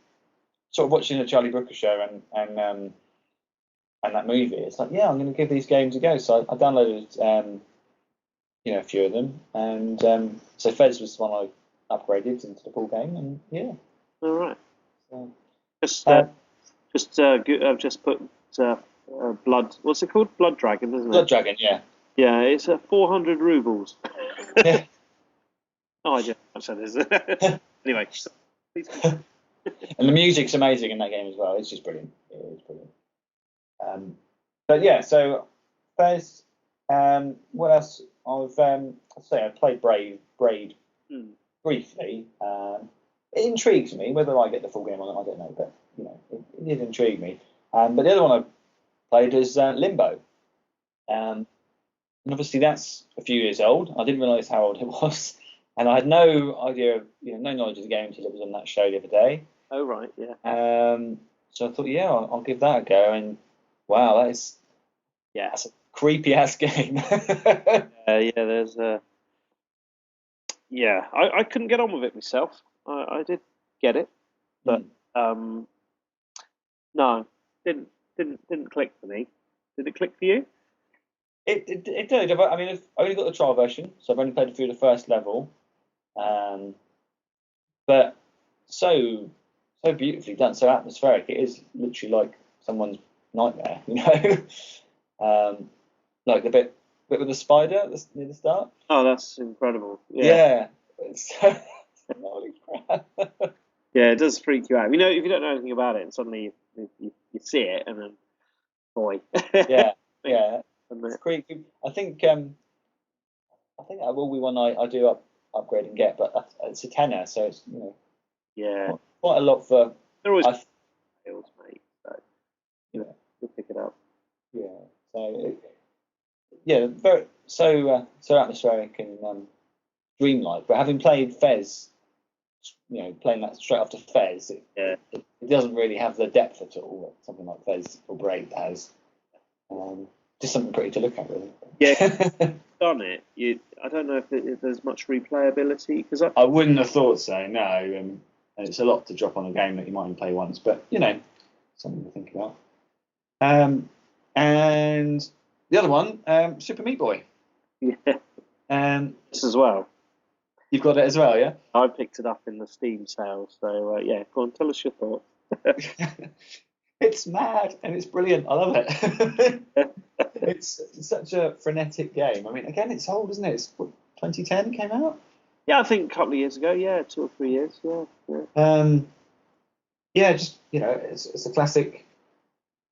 sort of watching the Charlie Brooker show and that movie, it's like, I'm going to give these games a go. So I downloaded a few of them, and so Fez was the one I upgraded into the full game, and All right. So, I've just put blood. What's it called? Blood Dragon, isn't it? Blood Dragon, yeah. Yeah, it's 400 rubles. Yeah. No idea how much that is. Anyway. And the music's amazing in that game as well. It's just brilliant. It is brilliant. But yeah, so Fez. What else? I played Braid briefly. It intrigues me. Whether I get the full game or not, I don't know. But it did intrigue me. But the other one I played is Limbo. And obviously that's a few years old. I didn't realise how old it was, and I had no idea, no knowledge of the game until it was on that show the other day. Oh right, yeah. So I thought, I'll give that a go, and wow, that's a creepy ass game. There's I couldn't get on with it myself. I did get it, but no, didn't click for me. Did it click for you? It did. I mean, I've only got the trial version, so I've only played through the first level. But so beautifully done, so atmospheric. It is literally like someone's nightmare, like the bit with the spider near the start. Oh, that's incredible. Yeah. Holy crap. Yeah, it does freak you out. If you don't know anything about it, and suddenly you see it, and then, boy. Yeah. It's creepy. I think that will be one I do upgrade and get, but it's a tenner, so it's quite a lot for They're always I, sales, mate. So you'll pick it up. yeah. So very so atmospheric and dreamlike. But having played Fez, playing that straight after Fez, it doesn't really have the depth at all that something like Fez or Braid has. Just something pretty to look at, really. Yeah, done it. I don't know if there's much replayability because I wouldn't have thought so. No, and it's a lot to drop on a game that you might only play once, but something to think about. And the other one, Super Meat Boy. Yeah. This as well. You've got it as well, yeah? I picked it up in the Steam sale, so go on, tell us your thoughts. It's mad and it's brilliant. I love it. It's such a frenetic game. I mean, again, it's old, isn't it? It's 2010 came out? Yeah, I think a couple of years ago. Yeah, 2 or 3 years. Yeah. Just it's a classic.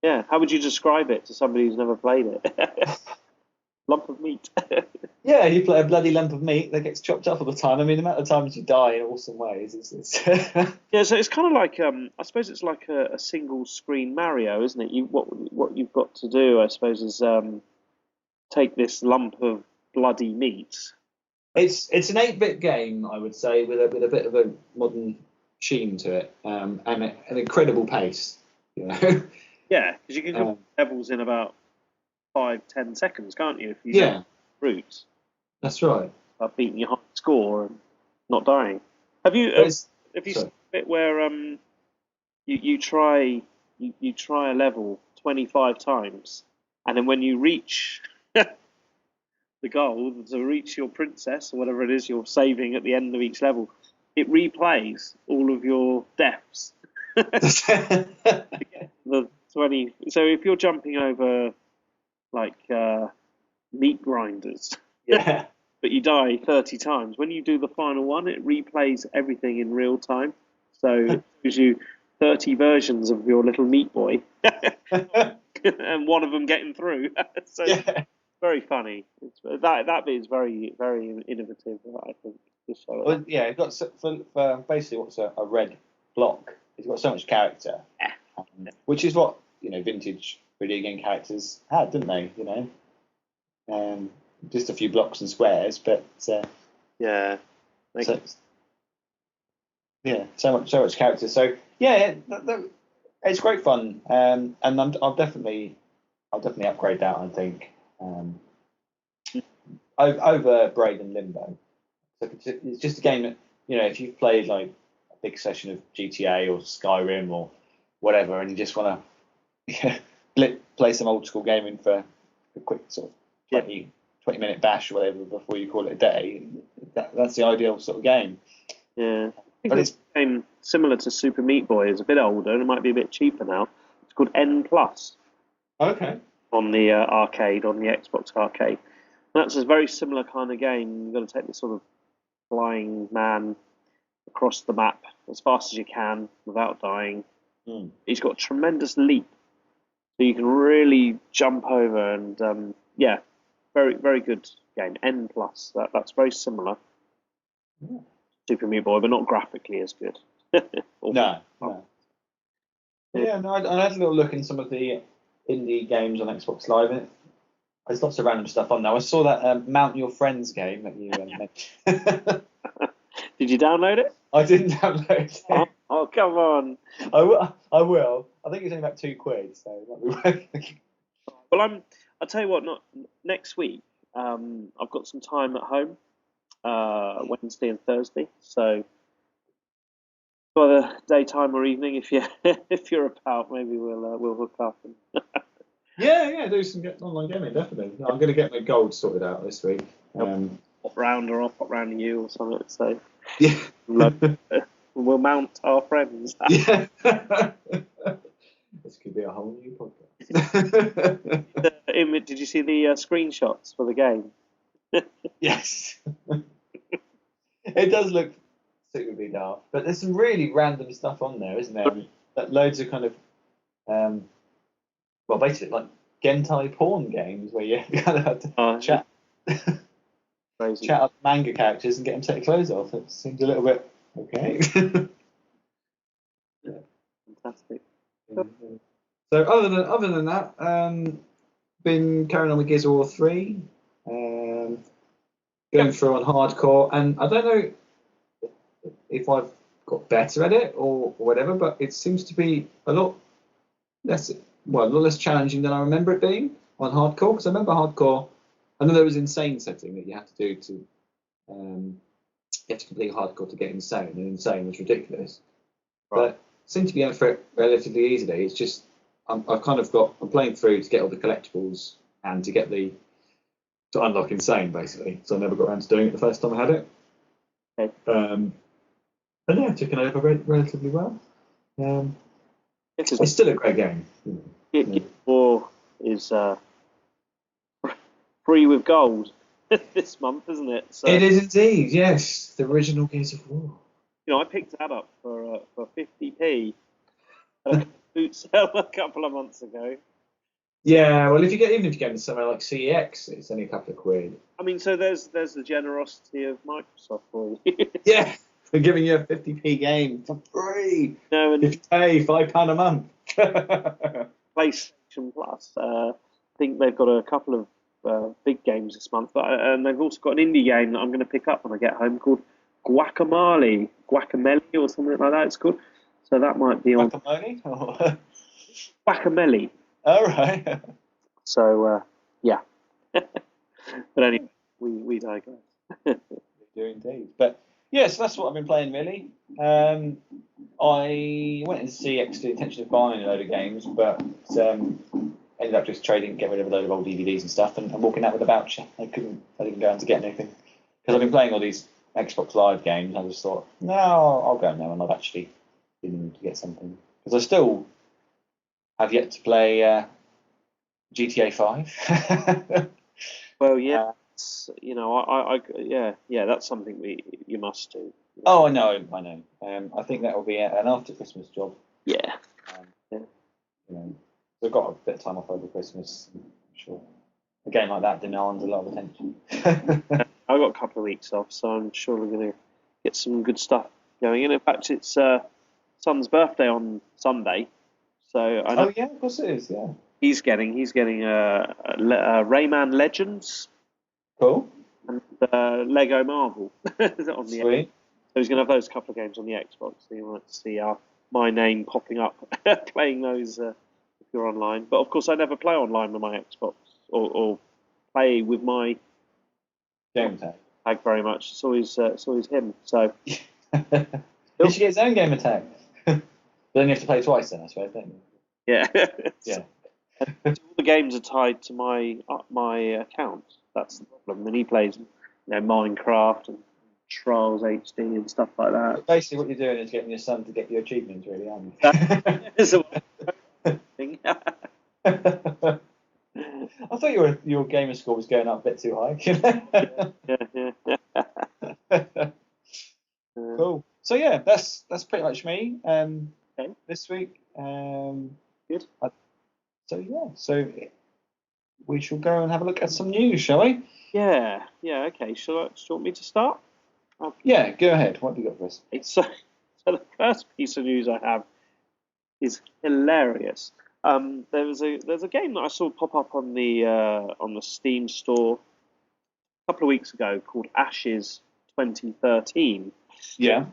Yeah, how would you describe it to somebody who's never played it? Lump of meat. Yeah, you play a bloody lump of meat that gets chopped up all the time. I mean, the amount of times you die in awesome ways. It's Yeah, so it's kind of like I suppose it's like a single screen Mario, isn't it? What you've got to do, I suppose, is take this lump of bloody meat. It's an 8-bit game, I would say, with a bit of a modern sheen to it, and an incredible pace. Yeah, because you can complete levels in about 5-10 seconds, can't you? If you know routes. That's right. About beating your high score and not dying. Have you seen it where you try a level 25 times, and then when you reach the goal to reach your princess or whatever it is you're saving at the end of each level, it replays all of your deaths. The 20. So if you're jumping over like meat grinders, but you die 30 times, when you do the final one, it replays everything in real time. So it gives you 30 versions of your little meat boy, and one of them getting through. So very funny. That bit is very, very innovative, I think. Well, yeah, it got for basically what's a red block. It's got so much character, which is what vintage video game characters had, didn't they? Just a few blocks and squares, but so much character. So it's great fun, and I'll definitely upgrade that. I think over Braid and Limbo. So it's just a game that if you've played like a big session of GTA or Skyrim or whatever, and you just want to play some old school gaming for a quick sort of 20-minute bash or whatever before you call it a day, that's the ideal sort of game. Yeah, I think it's a game similar to Super Meat Boy. It's a bit older and it might be a bit cheaper now. It's called N+. Okay. On the arcade, on the Xbox arcade. And that's a very similar kind of game. You've got to take this sort of flying man across the map as fast as you can without dying. He's got a tremendous leap, so you can really jump over and very, very good game. N+. That's very similar. Super Meat Boy, but not graphically as good. No. Yeah, no, I had a little look in some of the indie games on Xbox Live, and there's lots of random stuff on there. I saw that Mount Your Friends game that you mentioned. Did you download it? I didn't download it. Oh, come on. I will. I think it's only about £2, so it might be worth. Well, I'll tell you what. Next week, I've got some time at home, Wednesday and Thursday. So, either daytime or evening, if you're about, maybe we'll hook up. Yeah, do some online gaming, definitely. I'm going to get my gold sorted out this week. Pop round, or I'll pop round to you or something. So yeah, we'll mount our friends. Yeah. This could be a whole new podcast. Did you see the screenshots for the game? Yes. It does look super daft, but there's some really random stuff on there, isn't there? I mean, loads of kind of, basically like Gentai porn games where you kind of have to chat up manga characters and get them to take their clothes off. It seems a little bit okay. fantastic. So other than that, been carrying on with Gears of War 3, going through on hardcore, and I don't know if I've got better at it or whatever, but it seems to be a lot less challenging than I remember it being on hardcore. Because I remember hardcore, I know there was insane setting that you had to do to you have to complete hardcore to get insane, and insane was ridiculous. Right. But it seemed to be going for it relatively easily. It's just I'm playing through to get all the collectibles and to unlock insane basically. So I never got around to doing it the first time I had it. Okay. But yeah, taken over relatively well. It's still a great game. Gears of War is free with gold this month, isn't it? So, It is indeed, yes. The original Gears of War. I picked that up for 50p at a boot sale a couple of months ago. Yeah, well, even if you get somewhere like CEX, it's only a couple of quid. I mean, so there's the generosity of Microsoft for you. Yeah, they're giving you a 50p game for free. No, and if you pay £5 a month. PlayStation Plus, I think they've got a couple of big games this month, and they've also got an indie game that I'm going to pick up when I get home called Guacamole, or something like that it's called. So that might be on... Guacamole? Guacamole. All right. So, yeah. But anyway, we digress. We do indeed. But, yes, that's what I've been playing, really. I went into CX with the intention of buying a load of games, but ended up just trading, getting rid of a load of old DVDs and stuff, and walking out with a voucher. I didn't go out to get anything. Because I've been playing all these Xbox Live games, I just thought, no, I'll go now, and I've actually been to get something. Because I still have yet to play GTA 5. Well, yeah, that's something you must do. Oh, I know. I think that will be an after Christmas job. Yeah. We've got a bit of time off over Christmas. I'm sure a game like that demands a lot of attention. I've got a couple of weeks off, so I'm sure we're going to get some good stuff going in. In fact, it's son's birthday on Sunday, so I know. Oh yeah, of course it is. Yeah. He's getting Rayman Legends. Cool. And Lego Marvel on the Sweet. So he's going to have those couple of games on the Xbox. So you might see my name popping up playing those if you're online. But of course, I never play online with my Xbox or play with my game tag very much. It's always him. So he should get his own game tag. Then you have to play twice, then I suppose, don't you? Yeah. Yeah. All the games are tied to my account. That's the problem. And he plays, Minecraft and Trials HD and stuff like that. But basically, what you're doing is getting your son to get your achievements, really, aren't you? I thought your gamer score was going up a bit too high. Yeah. Cool. So yeah, that's pretty much me Okay. this week. Good. So we shall go and have a look at some news, shall we? Yeah. Okay. Do you want me to start? Yeah, go ahead. What have you got for us? So the first piece of news I have is hilarious. There's a game that I saw pop up on the Steam store a couple of weeks ago called Ashes 2013. Yeah.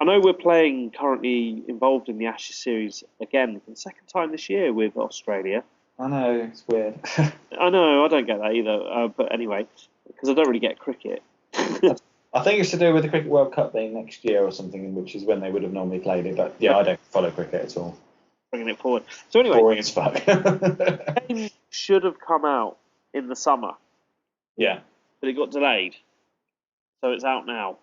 I know we're currently involved in the Ashes series again for the second time this year with Australia. I know, it's weird. I know, I don't get that either. But anyway, because I don't really get cricket. I think it's to do with the Cricket World Cup being next year or something, which is when they would have normally played it. But yeah, I don't follow cricket at all. Bringing it forward. So anyway, boring as fuck. the game should have come out in the summer. Yeah. But it got delayed. So it's out now.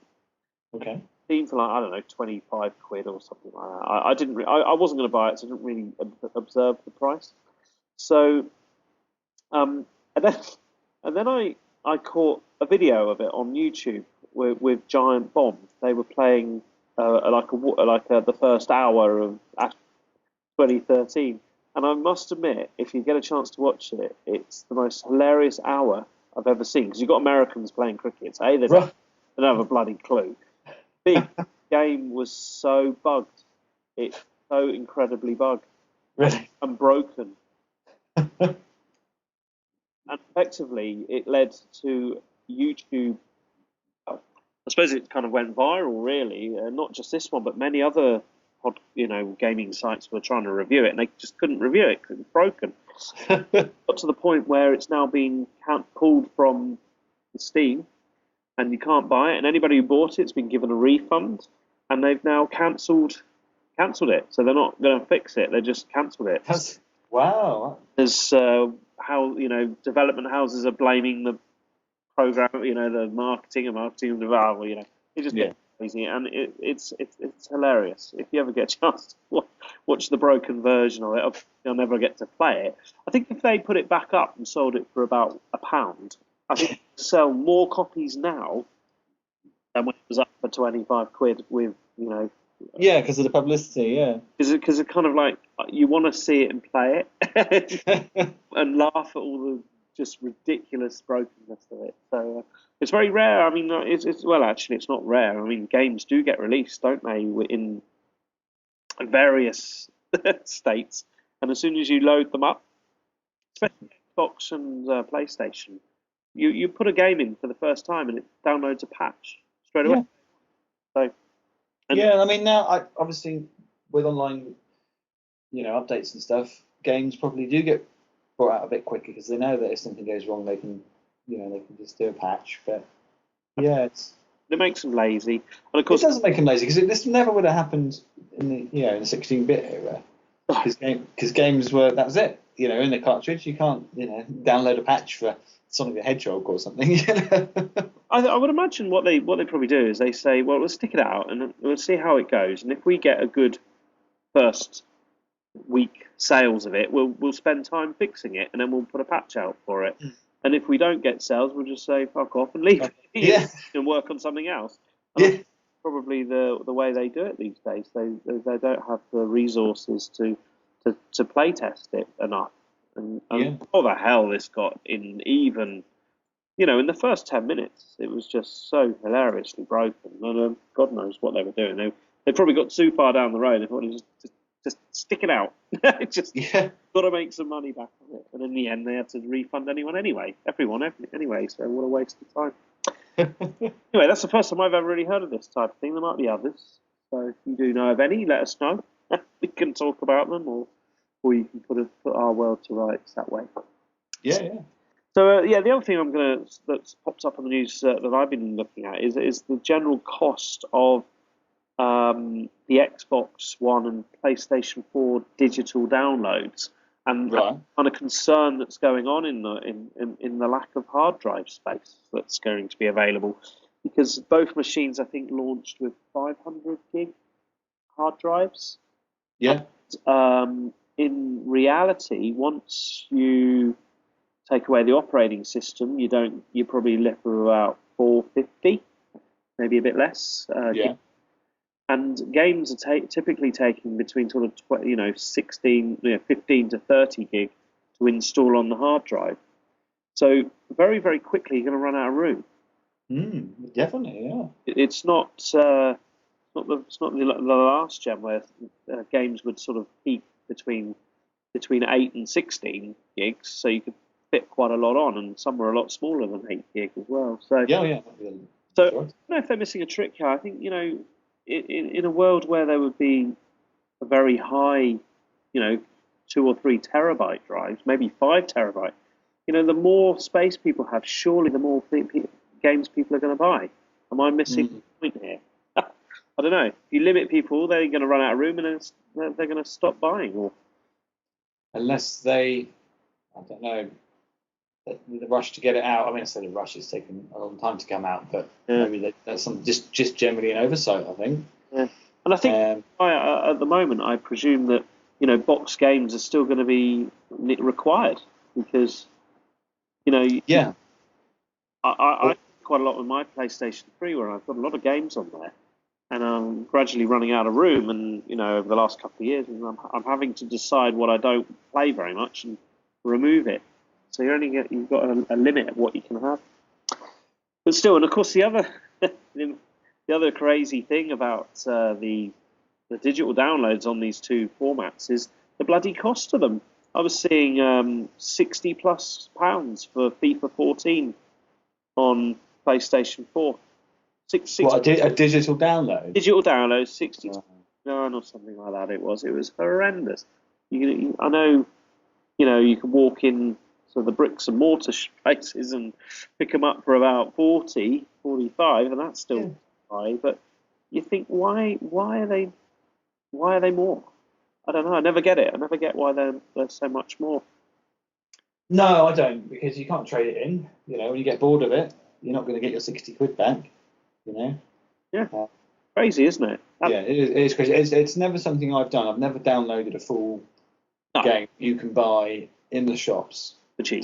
Okay. Steam for I don't know, 25 quid or something like that. I wasn't going to buy it, so I didn't really observe the price. So, and then I caught a video of it on YouTube with Giant Bomb. They were playing the first hour of 2013, and I must admit, if you get a chance to watch it, it's the most hilarious hour I've ever seen. Because you've got Americans playing cricket. So they don't have a bloody clue. Big game was so bugged. It so incredibly bugged Really? and broken. And effectively, it led to YouTube. I suppose it kind of went viral, really. Not just this one, but many other gaming sites were trying to review it, and they just couldn't review it because it was broken. Got to the point where it's now been pulled from Steam, and you can't buy it. And anybody who bought it's been given a refund, and they've now cancelled it. So they're not going to fix it; they just cancelled it. Wow. There's how development houses are blaming the program, the marketing and it just gets crazy, and it's hilarious. If you ever get a chance to watch the broken version of it, you'll never get to play it. I think if they put it back up and sold it for about £1, I think they'd sell more copies now than when it was up for £25 with Yeah, because of the publicity, yeah. Because it's kind of like you want to see it and play it and laugh at all the just ridiculous brokenness of it. So it's very rare. I mean, actually, it's not rare. I mean, games do get released, don't they, in various states. And as soon as you load them up, especially Xbox and PlayStation, you put a game in for the first time and it downloads a patch straight away. So. I mean, now, obviously, with online, updates and stuff, games probably do get brought out a bit quicker because they know that if something goes wrong, they can just do a patch. But it makes them lazy, and of course, it doesn't make them lazy because this never would have happened in the 16-bit era. Because games were that was it. In the cartridge, you can't download a patch for Sonic the Hedgehog or something. I would imagine what they probably do is they say, well, let's stick it out and we'll see how it goes, and if we get a good first week sales of it, we'll spend time fixing it, and then we'll put a patch out for it. And if we don't get sales, we'll just say fuck off and leave it and work on something else. And that's probably the way they do it these days. They don't have the resources to play test it enough. And what the hell this got in even. In the first 10 minutes, it was just so hilariously broken. And God knows what they were doing. They probably got too far down the road. They thought, just stick it out. Got to make some money back on it. And in the end, they had to refund everyone anyway. So what a waste of time. Anyway, that's the first time I've ever really heard of this type of thing. There might be others. So if you do know of any, let us know. We can talk about them, or you can put our world to rights that way. Yeah. So the other thing that's popped up on the news that I've been looking at is the general cost of the Xbox One and PlayStation 4 digital downloads, and kind of concern that's going on in the lack of hard drive space that's going to be available, because both machines I think launched with 500 gig hard drives. Yeah. In reality, once you take away the operating system, you're probably left with about 450, maybe a bit less. And games are typically taking between sort of 15 to 30 gig to install on the hard drive. So very, very quickly you're going to run out of room. Definitely, yeah. It's not the last gen where games would sort of peak between 8 and 16 gigs, so you could fit quite a lot on, and some were a lot smaller than 8 gig as well. So So I don't know if they're missing a trick here. I think in a world where there would be a very high, 2 or 3 terabyte drives, maybe 5 terabyte, the more space people have, surely the more games people are going to buy. Am I missing the point here? I don't know. If you limit people, they're going to run out of room, and they're going to stop buying. Or unless they, I don't know, the rush to get it out. I mean, I say the rush is taking a long time to come out, but maybe that's some just generally an oversight, I think. Yeah, and I think at the moment, I presume that box games are still going to be required because I quite a lot with my PlayStation 3 where I've got a lot of games on there, and I'm gradually running out of room. And over the last couple of years, I'm having to decide what I don't play very much and remove it. So you've got a limit of what you can have. But still, and of course the other crazy thing about the the digital downloads on these two formats is the bloody cost of them. I was seeing £60+ for FIFA 14 on PlayStation 4. What, a digital download? Digital download, 69 or something like that. It was horrendous. I know, you can walk in to the bricks and mortar places and pick them up for about 40, 45, and that's still high. But you think, why are they more? I don't know. I never get it. I never get why they're so much more. No, I don't, because you can't trade it in. When you get bored of it, you're not going to get your 60 quid back. Yeah, crazy, isn't it? Yeah, it is crazy. It's never something I've done. I've never downloaded a full game you can buy in the shops. For cheap.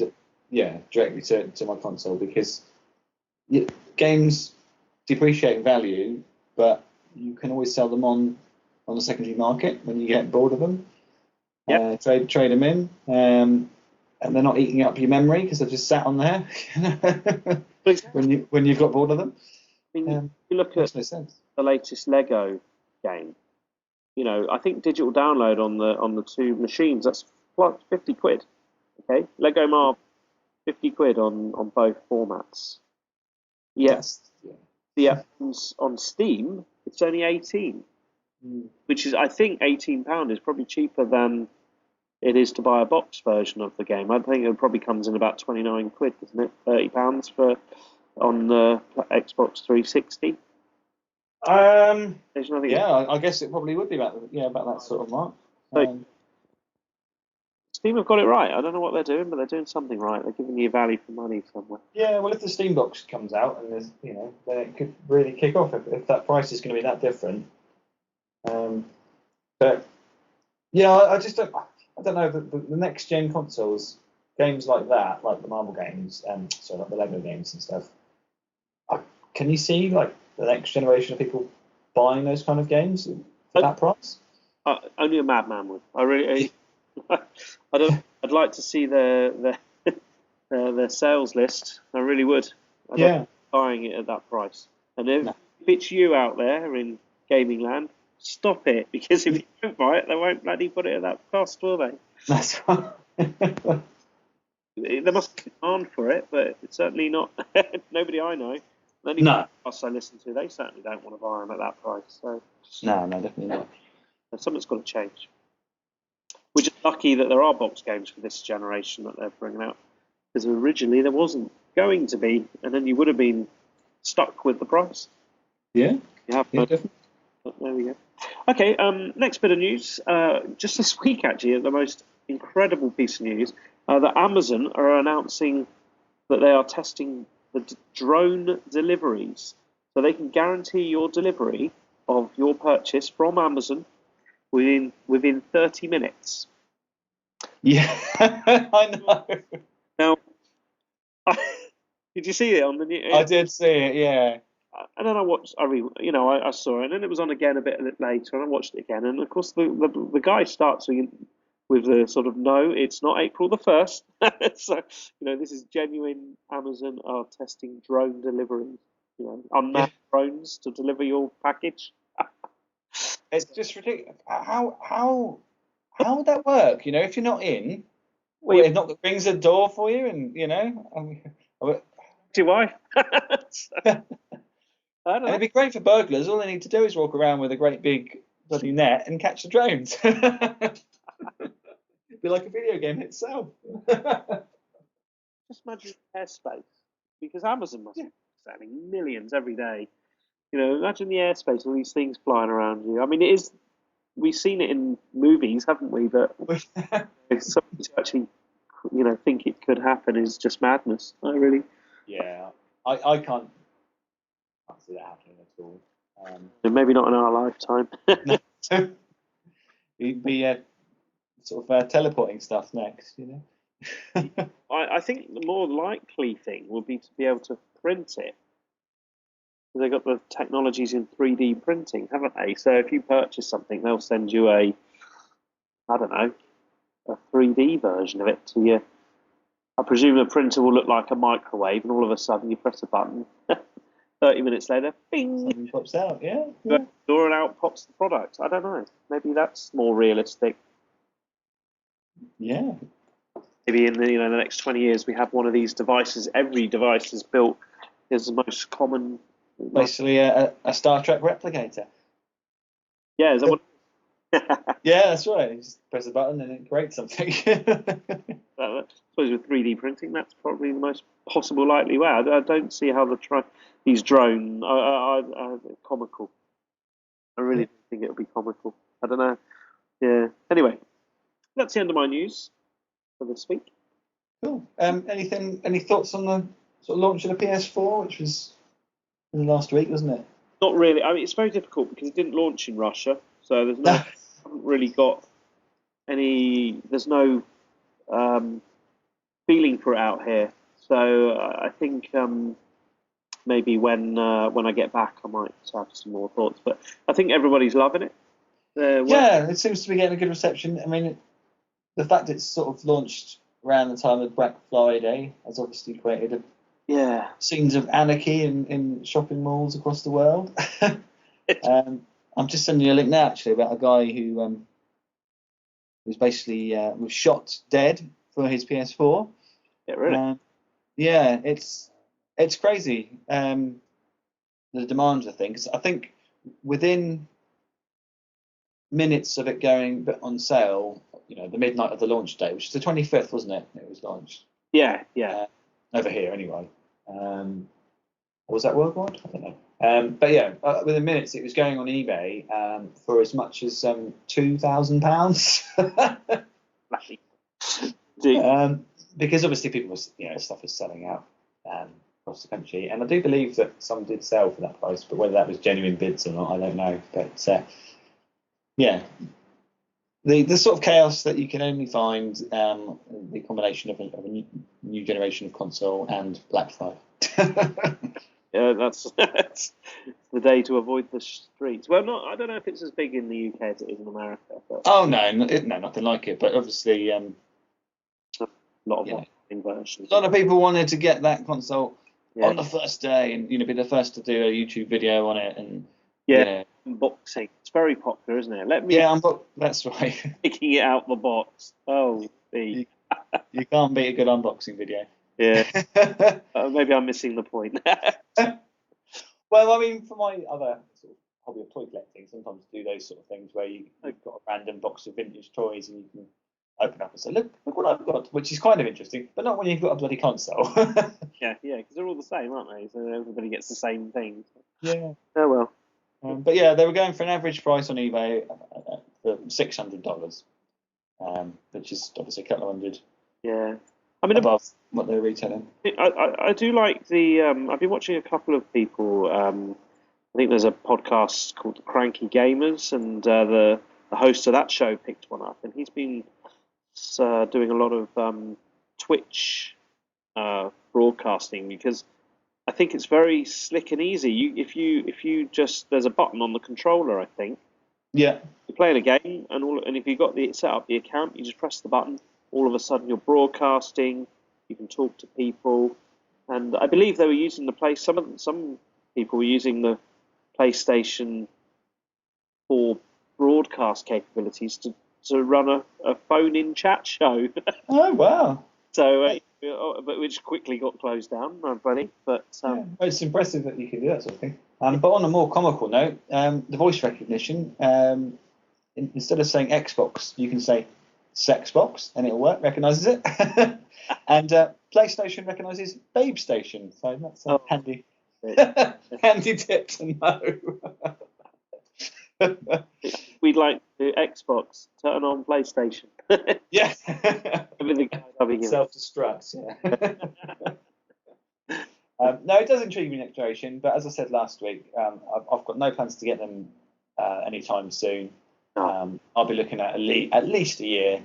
Directly to my console, because games depreciate in value, but you can always sell them on the secondary market when you get bored of them. Trade them in, and they're not eating up your memory because they've just sat on there when you've got bored of them. I mean, you look at the latest Lego game. I think digital download on the two machines, that's plus 50 quid. Okay, Lego Marvel, 50 quid on both formats. Yes. Yeah. On Steam, it's only 18, which is, I think, £18 is probably cheaper than it is to buy a box version of the game. I think it probably comes in about 29 quid, doesn't it? £30 on the Xbox 360. I guess it probably would be about that sort of mark. Steam have got it right. I don't know what they're doing, but they're doing something right. They're giving you value for money somewhere. Yeah, well, if the Steam box comes out and there's, then it could really kick off if that price is going to be that different. But yeah, I just don't. I don't know. The next gen consoles, games like that, like the Marvel games, like the Lego games and stuff. Can you see like the next generation of people buying those kind of games for that price? Only a madman would. I really. I don't. I'd like to see their sales list. I really would. I don't think buying it at that price. And if it's you out there in gaming land, stop it, because if you don't buy it, they won't bloody put it at that cost, will they? That's right. There must be demand for it, but it's certainly not. Nobody I know. Any podcasts I listen to, they certainly don't want to buy them at that price. So no, definitely not. Something's got to change. We're just lucky that there are box games for this generation that they're bringing out, because originally there wasn't going to be, and then you would have been stuck with the price. Yeah. Definitely. There we go. Okay, next bit of news. Just this week, actually, the most incredible piece of news, that Amazon are announcing that they are testing the drone deliveries. So they can guarantee your delivery of your purchase from Amazon within 30 minutes. Yeah, I know. Now, did you see it on the news? I did see it, yeah. And then I saw it, and then it was on again a bit later, and I watched it again. And of course, the guy starts with the sort of, no, it's not April the 1st. So, this is genuine. Amazon are testing drone deliveries, unmanned drones to deliver your package. It's just ridiculous. How would that work? If you're not in, if not, rings the door for you, and to your wife. I don't know. It'd be great for burglars. All they need to do is walk around with a great big bloody net and catch the drones. It'd be like a video game itself. Just imagine airspace, because Amazon must be selling millions every day. Imagine the airspace, all these things flying around you. I mean, it is. We've seen it in movies, haven't we? But something to actually, think it could happen is just madness. Yeah, I can't see that happening at all. Maybe not in our lifetime. You'd be sort of teleporting stuff next, I think the more likely thing would be to be able to print it. They've got the technologies in 3D printing, haven't they? So if you purchase something, they'll send you a 3D version of it to you. I presume the printer will look like a microwave, and all of a sudden you press a button, 30 minutes later, bing, something pops out. Yeah. door and out pops the product. I don't know. Maybe that's more realistic. Yeah. Maybe in the next 20 years we have one of these devices. Every device is built is the most common. Basically, a Star Trek replicator. Yeah, is that what? Yeah, that's right. You just press a button and it creates something. I suppose with 3D printing, that's probably the most possible likely way. I don't see how these drones are comical. I really don't think it would be comical. I don't know. Yeah. Anyway, that's the end of my news for this week. Cool. Any thoughts on the sort of launch of the PS4, which was in the last week, wasn't it? Not really. I mean, it's very difficult because it didn't launch in Russia, so there's no. I haven't really got any. There's no feeling for it out here. So I think maybe when I get back, I might have some more thoughts. But I think everybody's loving it. Yeah, it seems to be getting a good reception. I mean, the fact it's sort of launched around the time of Black Friday has obviously created scenes of anarchy in shopping malls across the world. I'm just sending you a link now, actually, about a guy who was basically was shot dead for his PS4. Yeah, really. Yeah, it's crazy. The demand, I think. 'Cause I think within minutes of it going on sale, the midnight of the launch day, which is the 25th, wasn't it? It was launched. Yeah. Over here, anyway. Was that worldwide? I don't know. But yeah, within minutes, it was going on eBay for as much as £2,000. Because obviously people, stuff was selling out across the country, and I do believe that some did sell for that price, but whether that was genuine bids or not, I don't know. But yeah, the sort of chaos that you can only find the combination of a new generation of console and Black Friday. Yeah, that's the day to avoid the streets. Well, I don't know if it's as big in the UK as it is in America. But oh no, nothing like it. But obviously, a lot of versions. A lot of people wanted to get that console on the first day, and be the first to do a YouTube video on it, and unboxing. It's very popular, isn't it? That's right. Taking it out the box. Oh, you can't beat a good unboxing video. Yeah. Maybe I'm missing the point. Well, I mean, for my other sort of hobby of toy collecting, sometimes do those sort of things where you've got a random box of vintage toys and you can open up and say, look what I've got, which is kind of interesting, but not when you've got a bloody console. Yeah, because they're all the same, aren't they? So everybody gets the same thing. Yeah. Oh well. But yeah, they were going for an average price on eBay for $600, which is obviously a couple of hundred. Yeah. I mean, above what they're retailing. I do like the. I've been watching a couple of people. I think there's a podcast called The Cranky Gamers, and the host of that show picked one up, and he's been doing a lot of Twitch broadcasting, because I think it's very slick and easy. If you just, there's a button on the controller, I think. Yeah. You're playing a game, and if you got set up the account, you just press the button. All of a sudden, you're broadcasting. You can talk to people, and I believe they were using some people were using the PlayStation 4 broadcast capabilities to run a phone-in chat show. Oh wow! So, but which quickly got closed down, buddy. But it's impressive that you can do that sort of thing. But on a more comical note, the voice recognition, instead of saying Xbox, you can say Sexbox, and it'll work. Recognises it, and PlayStation recognises Babe Station. So that's handy. Handy tip to know. We'd like to Xbox, turn on PlayStation. Yeah. Self-destruct, yeah. No, it does intrigue me, next generation, but as I said last week, I've got no plans to get them anytime soon. I'll be looking at least a year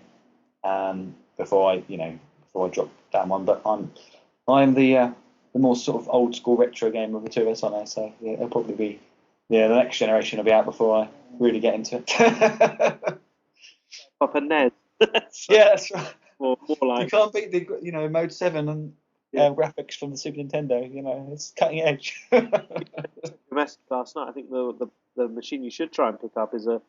before I drop down one. But I'm the more sort of old school retro gamer of the two of us on there, so yeah, it'll probably be the next generation will be out before I really get into it. Up a Ned. Yeah, that's right. More like, you can't beat the Mode 7 and graphics from the Super Nintendo. You know, it's cutting edge. Domestic last night. I think the machine you should try and pick up is a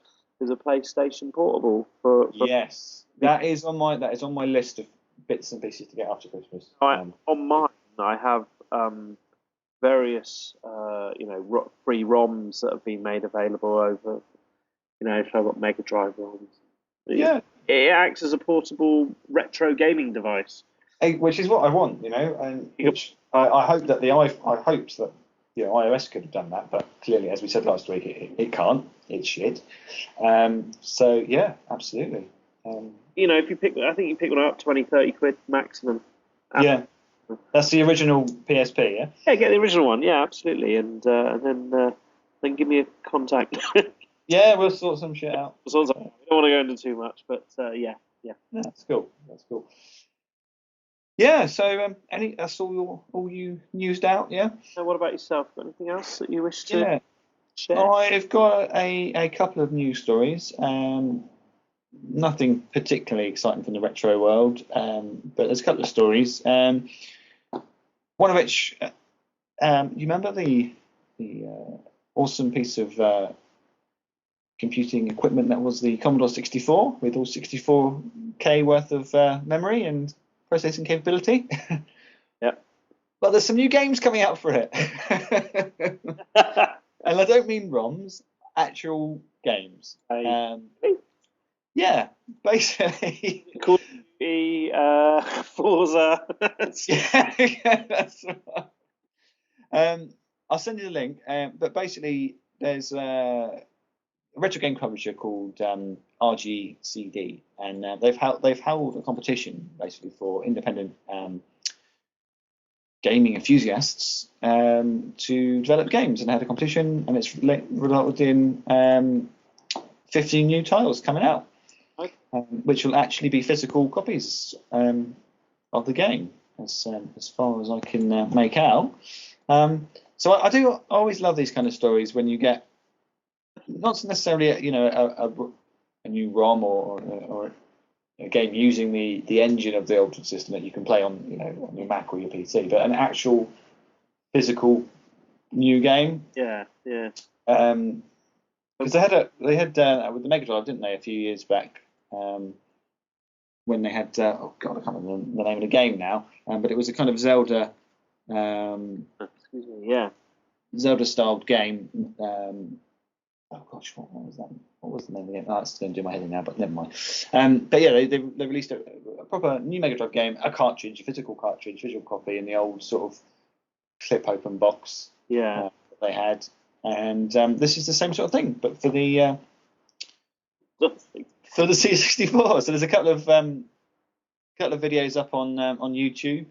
PlayStation Portable for Yes, that is on my list of bits and pieces to get after Christmas. on mine. I have various free ROMs that have been made available over. So I've got Megadrive ROMs. Yeah, it acts as a portable retro gaming device, which is what I want, and which I hope that I hoped that iOS could have done that, but clearly, as we said last week, it can't. It's shit. So yeah, absolutely. If you pick, I think you pick one up, 20, 30 quid maximum. Yeah, that's the original PSP. Yeah. Yeah, get the original one. Yeah, absolutely, and then give me a contact. Yeah, we'll sort some shit out. We don't want to go into too much, but yeah. That's cool. Yeah. So that's all you newsed out. Yeah. So what about yourself? Got anything else that you wish to share? I've got a couple of news stories. Nothing particularly exciting from the retro world, but there's a couple of stories. One of which, you remember the awesome piece of computing equipment that was the Commodore 64 with all 64K worth of memory and processing capability? Yeah. Well, there's some new games coming out for it. And I don't mean ROMs, actual games. Yeah, basically. Call of Duty, Forza. Yeah, that's right. I'll send you the link. But basically, there's a retro game publisher called RGCD, and they've held a competition basically for independent gaming enthusiasts to develop games, and had a competition, and it's resulted in 15 new titles coming out. Which will actually be physical copies of the game, as far as I can make out. So I do always love these kind of stories when you get not necessarily a new ROM or a game using the engine of the old system that you can play on on your Mac or your PC, but an actual physical new game. Yeah. Because they had with the Megadrive, didn't they, a few years back? When they had I can't remember the name of the game now, but it was a kind of Zelda Zelda-styled game. Oh gosh, what was that? What was the name of the game? Oh, it's going to do my head in now, but never mind. But yeah, they released a proper new Megadrive game, a cartridge, a physical cartridge, visual copy, in the old sort of clip open box that they had, and this is the same sort of thing, but for the C64. So there's a couple of videos up on YouTube.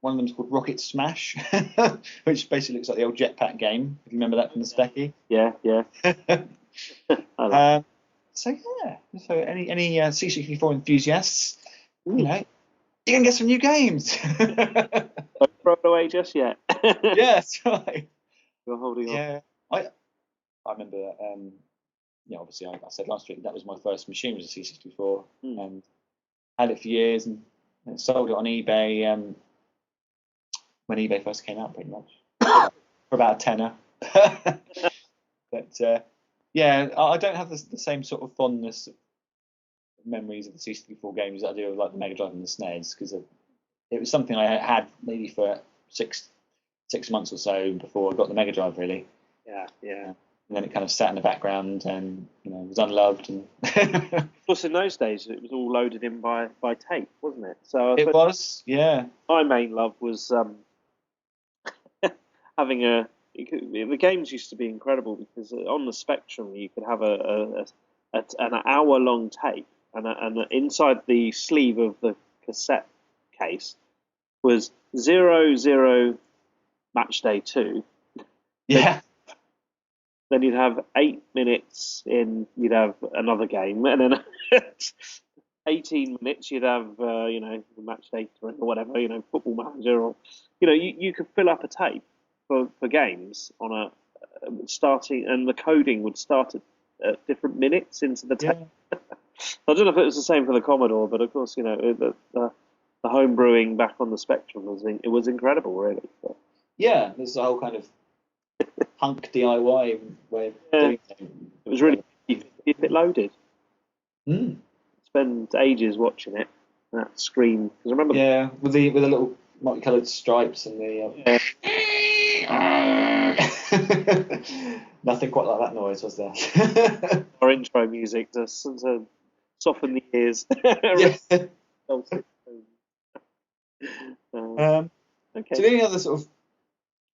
One of them is called Rocket Smash, which basically looks like the old Jetpack game. If you remember that from the Specky. Yeah. So any C64 enthusiasts, you can get some new games. Don't throw it away just yet. Yeah, that's right. You're holding on. Yeah, I remember. Obviously, I said last week that was my first machine, was a C64, and had it for years, and sold it on eBay when eBay first came out, pretty much for about a tenner. But I don't have the same sort of fondness memories of the C64 games that I do of like the Mega Drive and the SNES, because it was something I had maybe for six months or so before I got the Mega Drive, really. Yeah. And then it kind of sat in the background and was unloved. And of course, in those days, it was all loaded in by tape, wasn't it? So it was, yeah. My main love was having the games used to be incredible, because on the Spectrum you could have an hour-long tape, and inside the sleeve of the cassette case was 00 Match Day 2. Yeah. Then you'd have 8 minutes in, you'd have another game, and then 18 minutes you'd have Match Day 3 or whatever, Football Manager, or you could fill up a tape for games on a starting, and the coding would start at different minutes into the tape. I don't know if it was the same for the Commodore, but of course the home brewing back on the Spectrum was incredible, really. So, Yeah, there's a whole kind of punk DIY way of doing things. it was really keep it loaded. Mm. Spend ages watching it. That screen, because I remember. Yeah, with the little multicoloured stripes and the. Nothing quite like that noise, was there? Our intro music to soften the ears. Yeah. Okay. So the only other sort of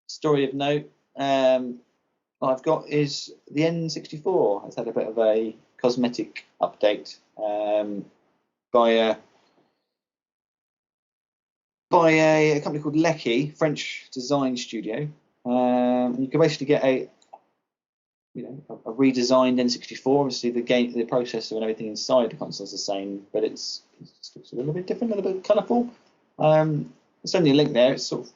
story of note I've got is the N64 has had a bit of a cosmetic update by a company called Lecky, French design studio. You can basically get a redesigned N64. Obviously, the processor, and everything inside the console is the same, but it's a little bit different, a little bit colourful. There's only a link there. It's sort of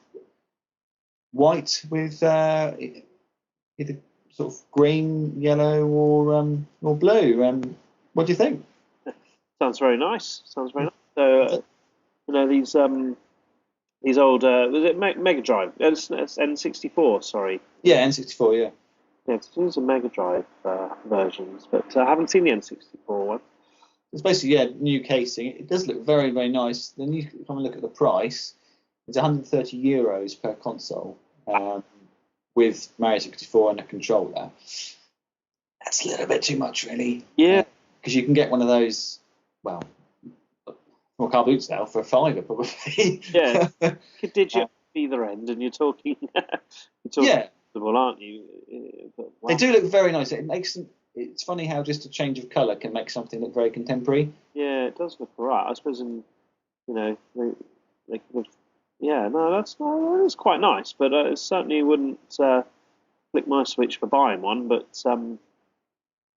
white with either sort of green, yellow, or blue. What do you think? Sounds very nice. So these old was it Megadrive? It's N64. Sorry. Yeah, N64. Yeah. Yeah, these are Megadrive versions, but I haven't seen the N64 one. It's basically new casing. It does look very, very nice. Then you come and look at the price. It's €130 per console with Mario 64 and a controller. That's a little bit too much, really. Yeah. Because you can get one of those, well, car boots now for $5 probably. Yeah. Could digit either end, and you're talking. Yeah. Aren't you? Wow. They do look very nice. It makes them. It's funny how just a change of colour can make something look very contemporary. Yeah, it does look alright. I suppose, they could have. Yeah, no, that is quite nice, but it certainly wouldn't flick my switch for buying one. But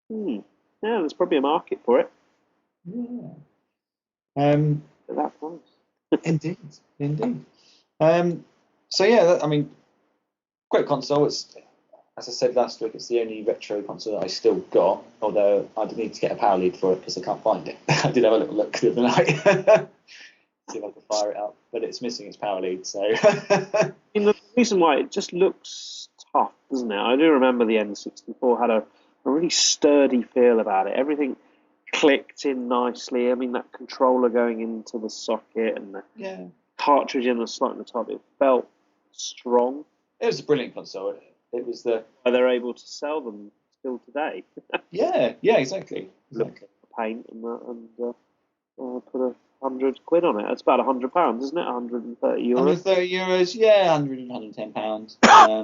yeah, there's probably a market for it. Yeah. At that price. Indeed. So yeah, great console. It's, as I said last week, it's the only retro console that I still got. Although I did need to get a power lead for it because I can't find it. I did have a little look the other night, see if I could fire it up, but it's missing its power lead. So the reason why it just looks tough, doesn't it? I do remember the N64 had a really sturdy feel about it. Everything clicked in nicely. That controller going into the socket and the cartridge in the slot in the top, it felt strong. It was a brilliant console. It was they're able to sell them still today. Yeah, exactly. Paint and put £100 on it. That's about £100, isn't it? €130. €130, yeah, £110.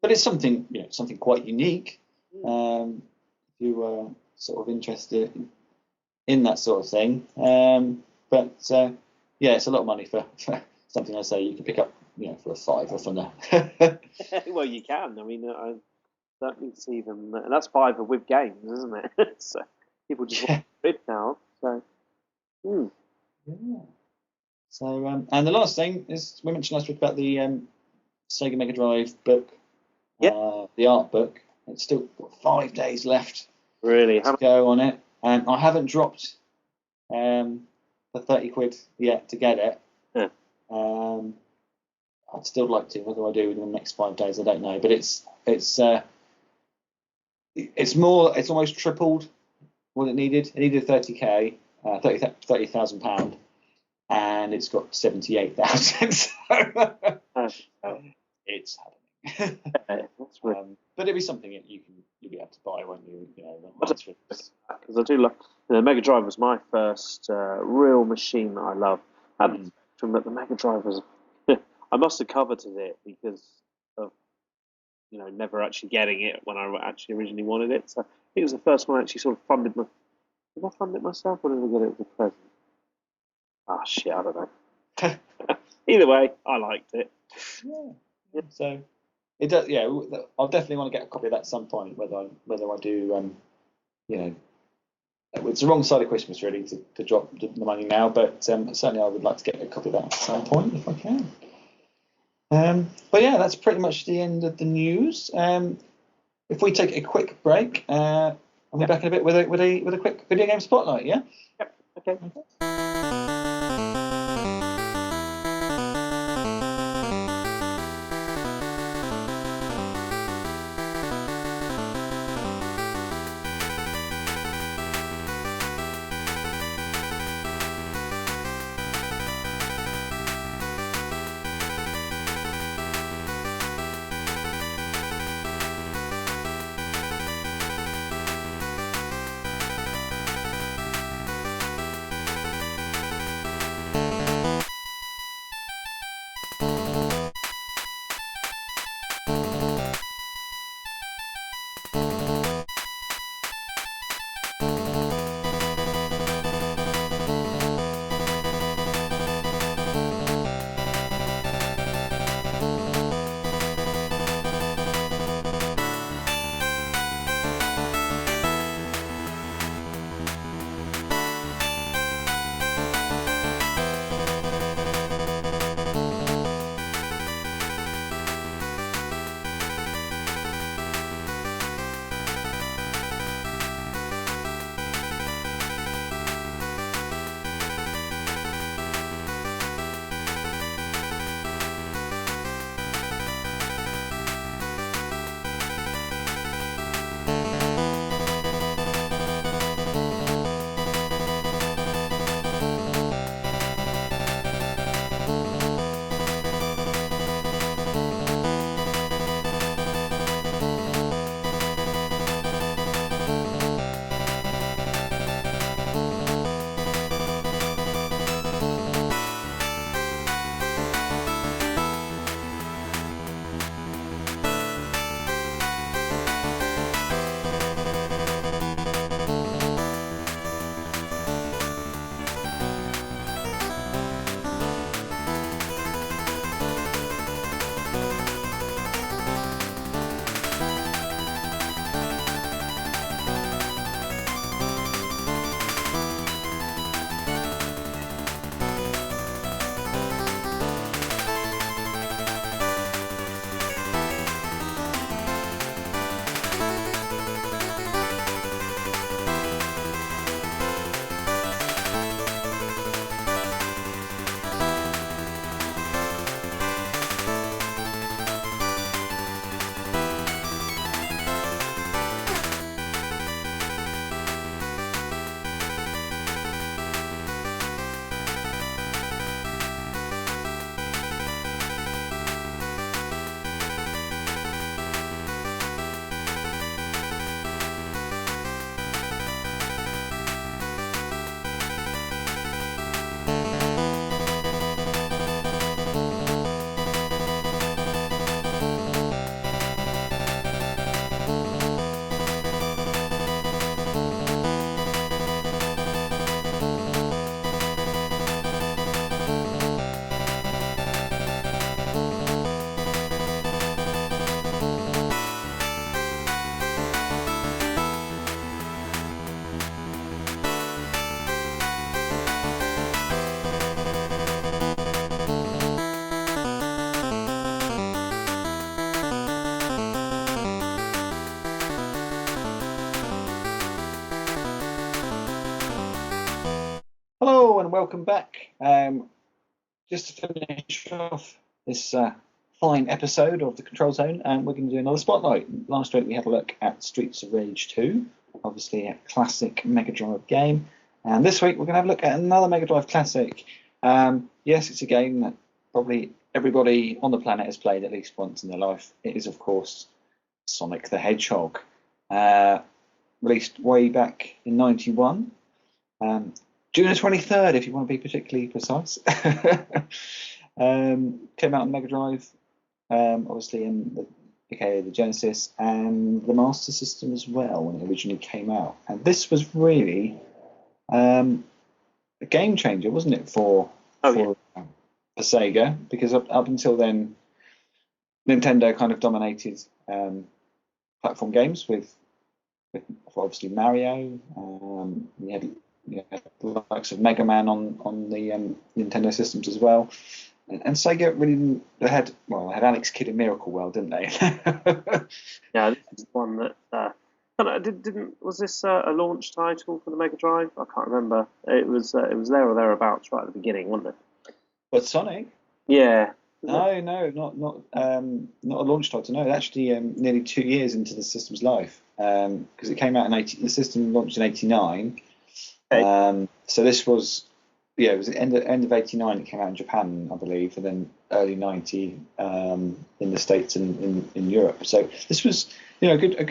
But it's something, something quite unique. If you were sort of interested in that sort of thing, but it's a lot of money for something. I say you can pick up, for a £5 from that. Well, you can. I certainly see them, and that's £5 with games, isn't it? So people just want it now. So, yeah. So, and the last thing is we mentioned last week about the Sega Mega Drive book, the art book. It's still got 5 days left. Really, to go on it, and I haven't dropped the £30 yet to get it. Yeah. I'd still like to. Whether I do in the next 5 days, I don't know. But it's almost tripled what it needed. It needed £30,000, £30,000, and it's got 78,000. So it's happening. That's right. But it'll be something that you'll be able to buy when because I do love. Mega Drive was my first real machine that I love. From the Mega Drive was. I must have coveted it because of never actually getting it when I actually originally wanted it. So I think it was the first one I actually sort of funded. Did I fund it myself or did I get it as a present? Shit, I don't know. Either way, I liked it. Yeah. So it does. Yeah, I'll definitely want to get a copy of that at some point. Whether I do, it's the wrong side of Christmas really to drop the money now. But certainly I would like to get a copy of that at some point if I can. But yeah, that's pretty much the end of the news. If we take a quick break, I'll be back in a bit with a quick video game spotlight. Yeah. Yep. Okay. and welcome back. Just to finish off this fine episode of the Control Zone, we're going to do another spotlight. Last week we had a look at Streets of Rage 2, obviously a classic Megadrive game, and this week we're going to have a look at another Megadrive classic. Yes, it's a game that probably everybody on the planet has played at least once in their life. It is, of course, Sonic the Hedgehog, released way back in '91. June the 23rd, if you want to be particularly precise. Came out on Mega Drive, obviously in the Genesis and the Master System as well when it originally came out. And this was really a game changer, wasn't it, for Sega? Because up until then, Nintendo kind of dominated platform games with obviously Mario. You had the likes of Mega Man on the Nintendo systems as well, and Sega really had Alex Kidd in Miracle World, didn't they? Yeah, this is one that didn't was this a launch title for the Mega Drive? I can't remember. It was there or thereabouts right at the beginning, wasn't it? But Sonic? Yeah. No, not a launch title. No, actually, nearly 2 years into the system's life, because it came out in the system launched in '89. So this was, it was end of '89. It came out in Japan, I believe, and then early '90 in the States and in Europe. So this was, a good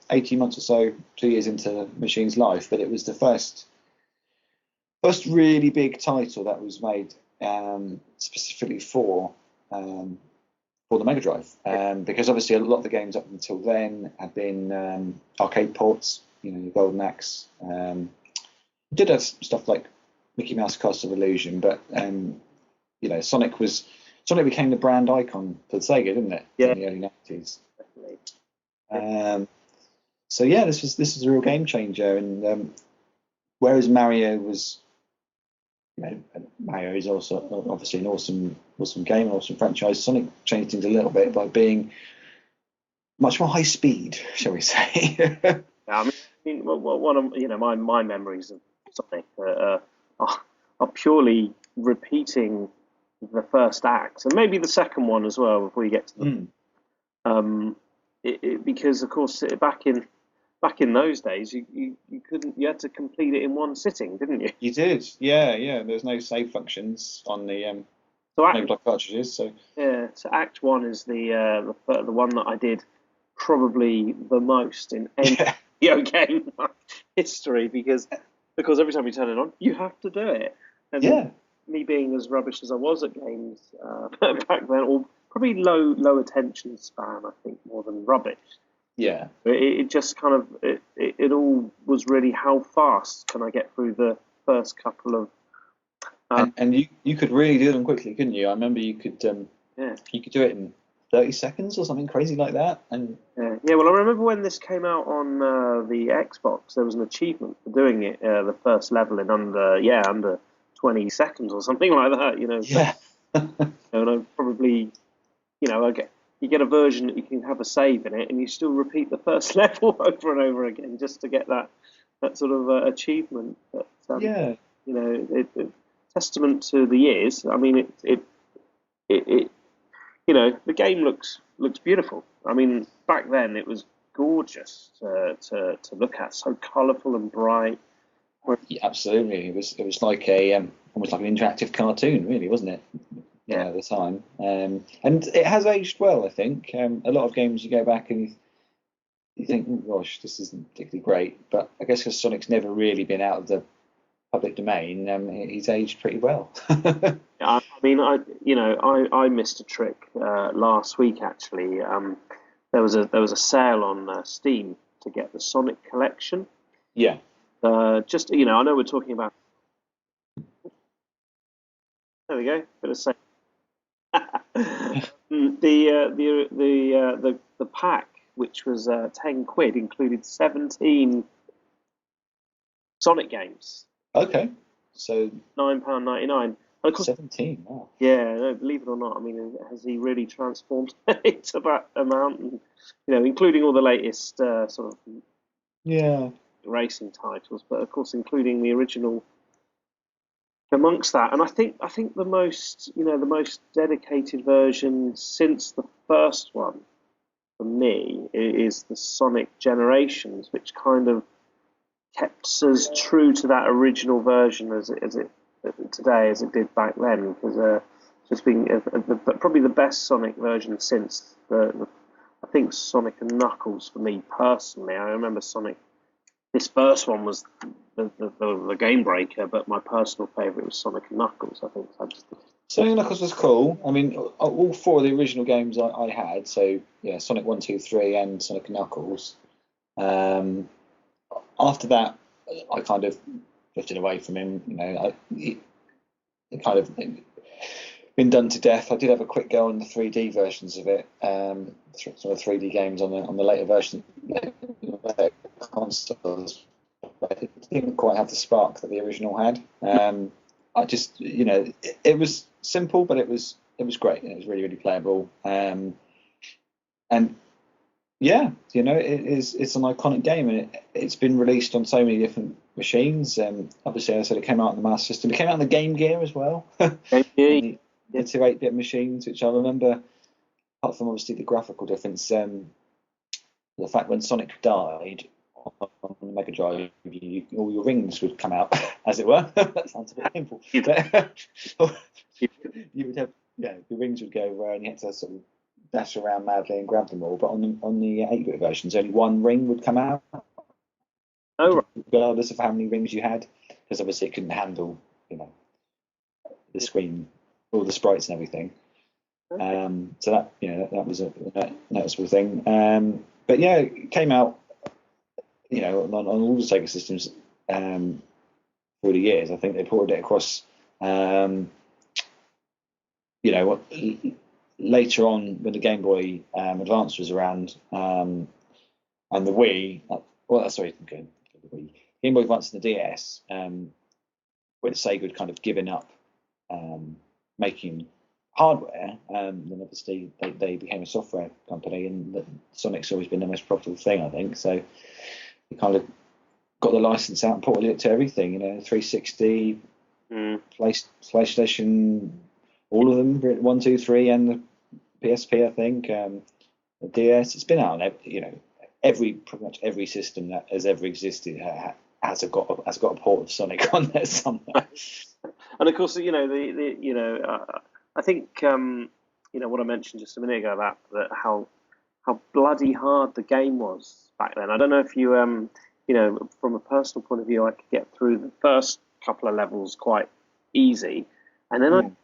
18 months or so, 2 years into the machine's life. But it was the first really big title that was made specifically for the Mega Drive, because obviously a lot of the games up until then had been arcade ports. Golden Axe. Did have stuff like Mickey Mouse Castle of Illusion, but Sonic became the brand icon for Sega, didn't it? Yeah. In the early '90s. So yeah, this was a real game changer, and whereas Mario was, Mario is also obviously an awesome game, an awesome franchise. Sonic changed things a little bit by being much more high speed, shall we say? I mean, one of my memories of Sonic are purely repeating the first act and maybe the second one as well before you get to them. Because of course back in those days you had to complete it in one sitting, didn't you? You did, yeah. There's no save functions on the Mega Drive cartridges, so yeah. So Act 1 is the one that I did probably the most in any video game history because every time you turn it on, you have to do it. And me being as rubbish as I was at games back then, or probably low attention span, I think, more than rubbish. Yeah. It just kind of it all was really how fast can I get through the first couple of. And you could really do them quickly, couldn't you? I remember you could do it in 30 seconds or something crazy like that. And well, I remember when this came out on the Xbox, there was an achievement for doing it, the first level in under 20 seconds or something like that. Yeah. And I probably, you get a version that you can have a save in it, and you still repeat the first level over and over again just to get that sort of achievement. But, testament to the years. I mean, the game looks beautiful. I mean, back then it was gorgeous to look at, so colourful and bright. Yeah, absolutely, it was like almost like an interactive cartoon, really, wasn't it? At the time, and it has aged well, I think. A lot of games you go back and you think, oh, gosh, this isn't particularly great, but I guess because Sonic's never really been out of the public domain, he's aged pretty well. I mean, I missed a trick last week actually. There was a sale on Steam to get the Sonic collection. Yeah. I know we're talking about. There we go. Bit of sale. The pack, which was £10, included 17 Sonic games. Okay, so £9.99. 17. Wow. Yeah, no, believe it or not. I mean, has he really transformed into that amount? And, including all the latest sort of racing titles, but of course including the original amongst that, and I think the most dedicated version since the first one for me is the Sonic Generations, which kind of kept us true to that original version as it today as it did back then. Because just being probably the best Sonic version since I think Sonic and Knuckles for me personally. I remember Sonic. This first one was the game breaker, but my personal favourite was Sonic and Knuckles. I think Sonic Knuckles was cool. I mean, all four of the original games I had, so yeah, Sonic 1, 2, 3, and Sonic Knuckles. After that, I kind of drifted away from him. It kind of been done to death. I did have a quick go on the 3D versions of it, some of the 3D games on the later version consoles, but it didn't quite have the spark that the original had. I just, it was simple, but it was great. It was really, really playable. And yeah, it's an iconic game, and it's been released on so many different machines. Obviously, as I said, it came out on the Master System. It came out on the Game Gear as well. The 2 8-bit machines, which I remember, apart from obviously the graphical difference, the fact when Sonic died on the Megadrive, all your rings would come out, as it were. That sounds a bit painful. You would have, your rings would go everywhere, and you had to sort of dash around madly and grab them all. But on the 8-bit versions, only one ring would come out, regardless of how many rings you had, because obviously it couldn't handle, the screen, all the sprites and everything. So that was a noticeable thing. But yeah, it came out, on all the Sega systems through the years. I think they ported it across. Later on, when the Game Boy Advance was around, and the Wii, the Wii, Game Boy Advance and the DS, where Sega had kind of given up making hardware, then obviously they became a software company, and Sonic's always been the most profitable thing, I think. So they kind of got the license out and ported it to everything, 360, PlayStation, all of them, 1, 2, 3, and the PSP, I think, the DS. It's been out on pretty much every system that has ever existed has got a port of Sonic on there somewhere. And of course, I think what I mentioned just a minute ago that how bloody hard the game was back then. I don't know if you from a personal point of view, I could get through the first couple of levels quite easy, and then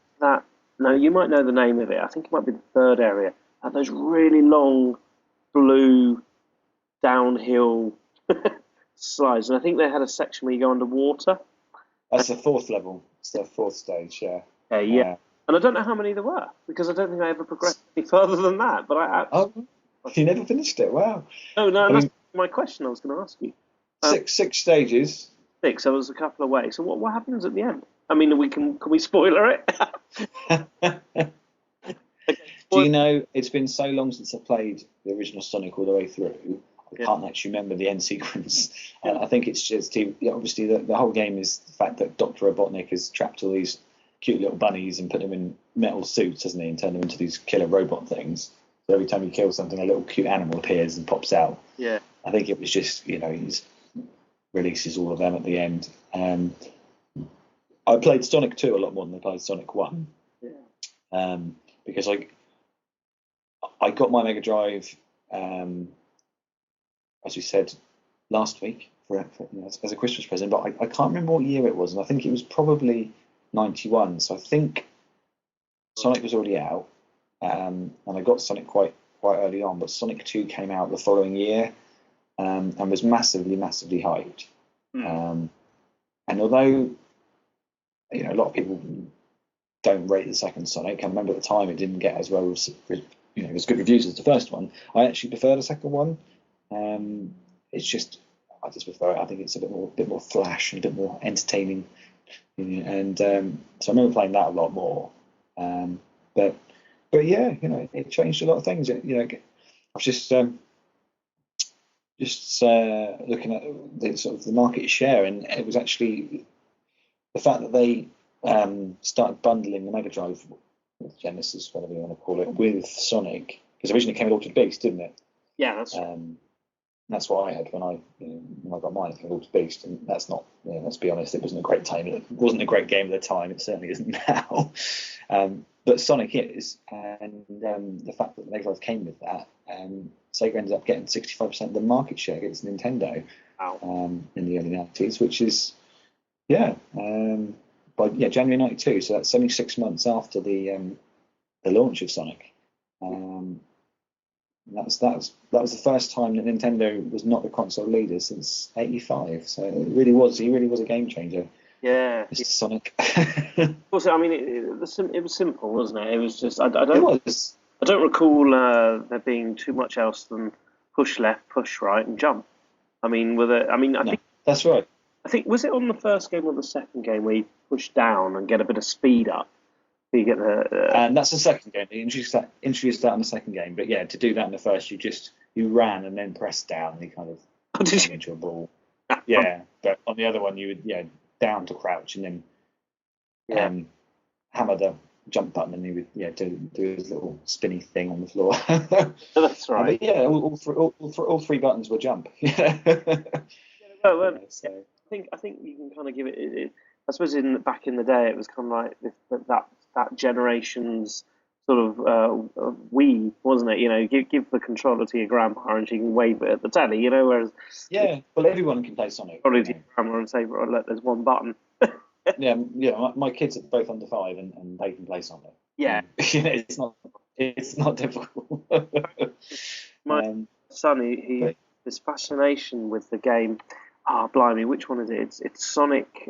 you might know the name of it. I think it might be the third area. Those really long blue downhill slides, and I think they had a section where you go underwater. That's the fourth level. It's the fourth stage, yeah. Yeah. And I don't know how many there were, because I don't think I ever progressed any further than that. But you never finished it? Wow. No, that's my question I was going to ask you. Six stages. 6. So there was a couple away. So what happens at the end? I mean, can we spoiler it? Do you know, it's been so long since I played the original Sonic all the way through, I can't actually remember the end sequence. I think it's just, obviously, the whole game is the fact that Dr. Robotnik has trapped all these cute little bunnies and put them in metal suits, hasn't he, and turned them into these killer robot things. So every time you kill something, a little cute animal appears and pops out. Yeah. I think it was just, he releases all of them at the end. I played Sonic 2 a lot more than I played Sonic 1. Yeah. Because I got my Mega Drive, as we said last week, as a Christmas present, but I can't remember what year it was, and I think it was probably 91. So I think Sonic was already out, and I got Sonic quite early on, but Sonic 2 came out the following year, and was massively hyped. And although a lot of people don't rate the second Sonic, I remember at the time it didn't get as well as good reviews as the first one. I actually prefer the second one. It's just, I just prefer it. I think it's a bit more flash and a bit more entertaining, and so I remember playing that a lot more. But yeah, it changed a lot of things. I was just looking at the sort of the market share, and it was actually the fact that they started bundling the Megadrive, Genesis, whatever you want to call it, with Sonic, because originally it came with Altered Beast, didn't it? Yeah, that's That's what I had when I got mine. It came with Altered Beast, and that's not. Let's be honest, it wasn't a great time. It wasn't a great game at the time. It certainly isn't now. But Sonic is, and the fact that the Megadrive came with that, Sega ended up getting 65% of the market share against Nintendo in the early 90s, which is by January 92. So that's only 6 months after the launch of Sonic. That was the first time that Nintendo was not the console leader since '85. So he really was a game changer. Yeah, Mr. Sonic. Also, I mean, it was simple, wasn't it? It was just I It don't was. I don't recall there being too much else than push left, push right, and jump. I mean, That's right. I think was it on the first game or the second game where you push down and get a bit of speed up? So you get And that's the second game. They introduced that in the second game. But yeah, to do that in the first, you ran and then pressed down. And you kind of turned into a ball. Yeah, but on the other one, you would down to crouch and then hammer the jump button, and he would do his little spinny thing on the floor. That's right. All three buttons were jump. I think you can kind of give it. I suppose back in the day, it was kind of like that generation's sort of Wii, wasn't it? Give the controller to your grandma and she can wave it at the telly. Whereas well, everyone can play Sonic. Probably to your grandma and say, "Well, look, there's one button." My kids are both under 5 and they can play Sonic. Yeah, it's not difficult. My son, his fascination with the game. Blimey, which one is it? It's Sonic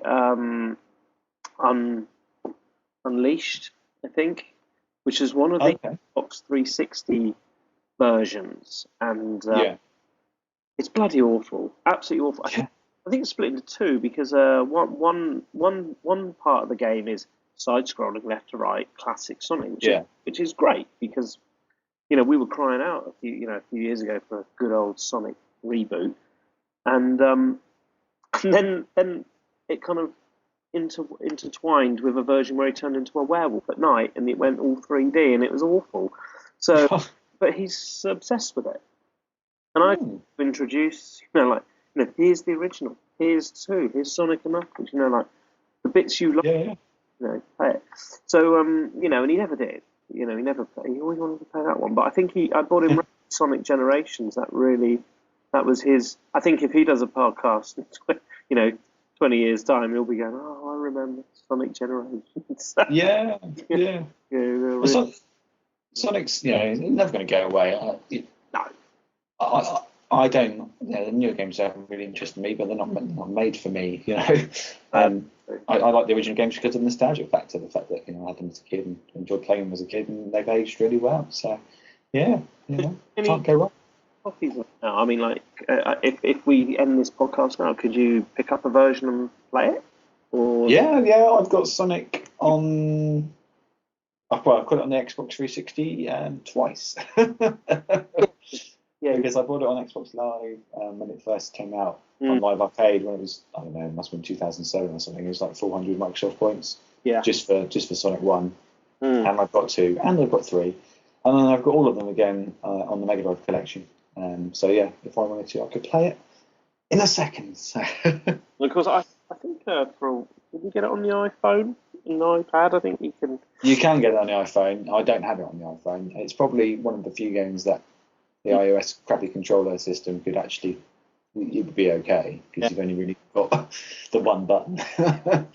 Unleashed, I think, which is one of the Xbox 360 versions, and it's bloody awful, absolutely awful. I think it's split into two because one part of the game is side-scrolling left to right, classic Sonic, which is great because we were crying out a few years ago for a good old Sonic reboot, and then it kind of intertwined with a version where he turned into a werewolf at night, and it went all 3D, and it was awful. So, but he's obsessed with it, and I introduce here's the original, here's 2, here's Sonic and Knuckles, the bits you love, play it. So and he never did, he always wanted to play that one, but I think I bought him Sonic Generations. That was his. I think if he does a podcast, 20 years time, he'll be going, "Oh, I remember Sonic Generations." Well, Sonic's, he's never going to go away. No, I don't. The newer games haven't really interested me, but they're not made for me. I like the original games because of the nostalgic factor, the fact that I had them as a kid and enjoyed playing them as a kid, and they've aged really well. So, can't go wrong. Now, I mean, if we end this podcast now, could you pick up a version and play it? Or I've got Sonic on. I've got it on the Xbox 360 twice. Because I bought it on Xbox Live when it first came out on Live Arcade when it was, I don't know, it must have been 2007 or something. It was like 400 Microsoft points. Just for Sonic 1, and I've got 2, and I've got 3, and then I've got all of them again on the Mega Drive collection. So if I wanted to, I could play it in a second. So. Because I think did you get it on the iPhone and the iPad? I think you can. You can get it on the iPhone. I don't have it on the iPhone. It's probably one of the few games that the iOS crappy controller system could actually. It would be okay because you've only really got the one button. And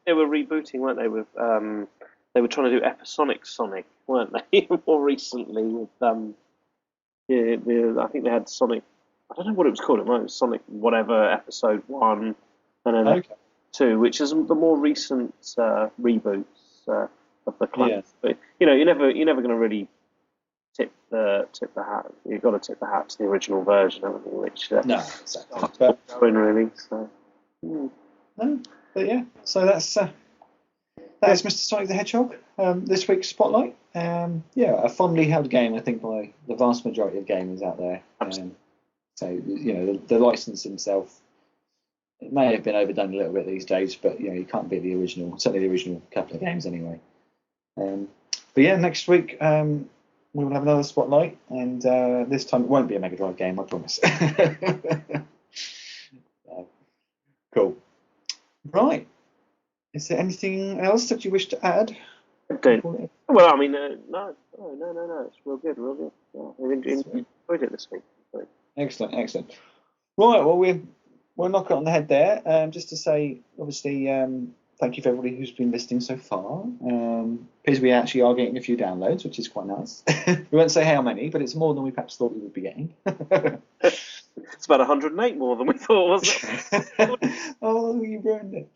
they were rebooting, weren't they? With they were trying to do Episonic Sonic, weren't they? More recently with I think they had Sonic. I don't know what it was called. It was Sonic whatever Episode 1 and then 2, which is the more recent reboots of the class. Yeah. But you're never going to really tip the hat. You've got to tip the hat to the original version, haven't you? Which no, exactly. Going really. So. No, but yeah. So that's Mr. Sonic the Hedgehog. This week's spotlight. A fondly held game, I think, by the vast majority of gamers out there. So the license himself It may have been overdone a little bit these days, but you can't beat the original. Certainly the original couple of games anyway. But yeah, next week we will have another spotlight, and this time it won't be a Mega Drive game, I promise. Cool. Right. Is there anything else that you wish to add? Well, I mean, no. It's real good. Yeah, I enjoyed it this week. Excellent. Right. Well, we'll knock it on the head there. Just to say, obviously, thank you for everybody who's been listening so far. Appears we actually are getting a few downloads, which is quite nice. We won't say how many, but it's more than we perhaps thought we would be getting. It's about 108 more than we thought, wasn't it? Oh, you ruined it.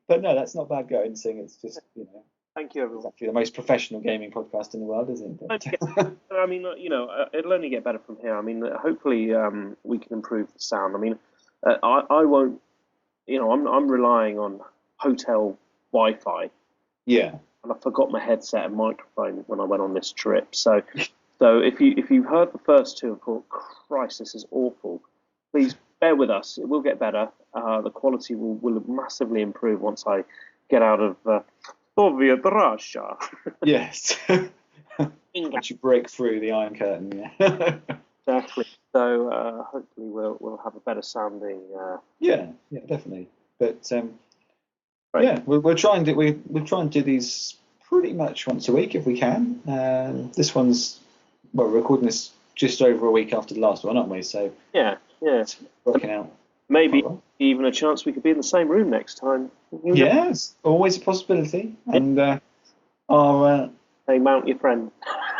But no, that's not bad going, seeing it's just, Thank you, everyone. It's actually the most professional gaming podcast in the world, isn't it? I mean, it'll only get better from here. I mean, hopefully we can improve the sound. I mean, I won't, I'm relying on hotel Wi-Fi. Yeah. And I forgot my headset and microphone when I went on this trip. So if you've heard the first two and thought, Christ, this is awful, please bear with us. It will get better. The quality will massively improve once I get out of Soviet Russia. Yes. Once you break through the Iron Curtain, yeah. Exactly. So hopefully we'll have a better sounding. Yeah, definitely. But right. Yeah, we'll try and do these pretty much once a week if we can. This one's we're recording this just over a week after the last one, aren't we? So yeah, it's working out. Maybe even a chance we could be in the same room next time. Yes, always a possibility. And our mount your friend.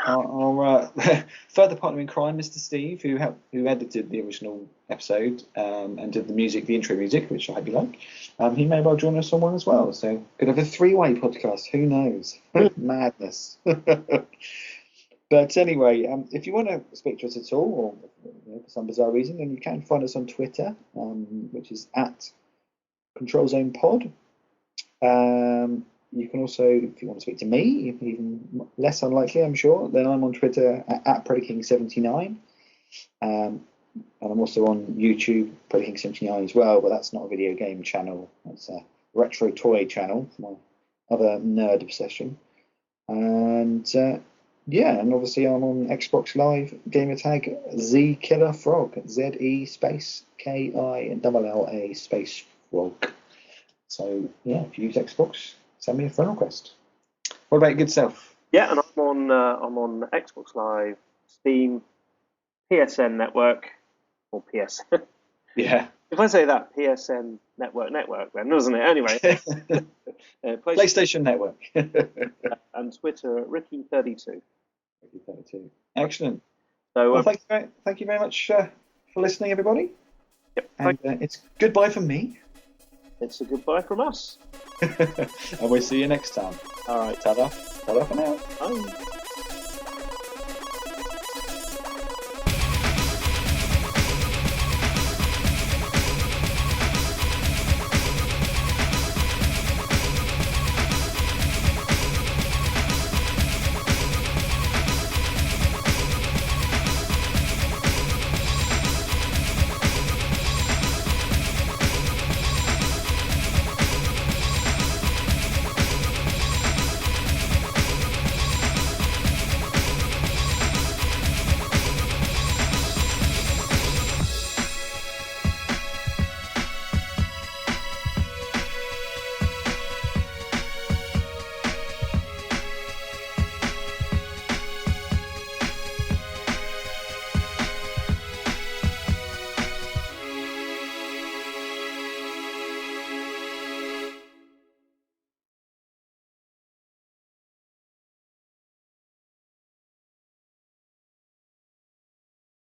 Our further partner in crime, Mr. Steve, who edited the original episode and did the intro music, which I hope you like. He may well join us on one as well. So could have a three-way podcast. Who knows? Madness. But anyway, if you want to speak to us at all, or for some bizarre reason, then you can find us on Twitter, which is at Control Zone Pod. You can also, if you want to speak to me, even less unlikely, I'm sure, then I'm on Twitter at ProKing79. And I'm also on YouTube, ProKing79 as well, but that's not a video game channel. That's a retro toy channel, my other nerd obsession. And and obviously I'm on Xbox Live, gamertag ZKillerFrog, ZE space KILLA space frog. So yeah, if you use Xbox, send me a friend request. What about your good self? Yeah, and I'm on Xbox Live, Steam, PSN Network, or PS. Yeah. If I say that, PSN Network, then, doesn't it? Anyway. PlayStation Network. And Twitter at Ricky32. Ricky32. Excellent. So, well, thank you very much for listening, everybody. Yep. And it's goodbye from me. It's a goodbye from us. And we'll see you next time. All right. Ta-da. Ta-da for now. Bye.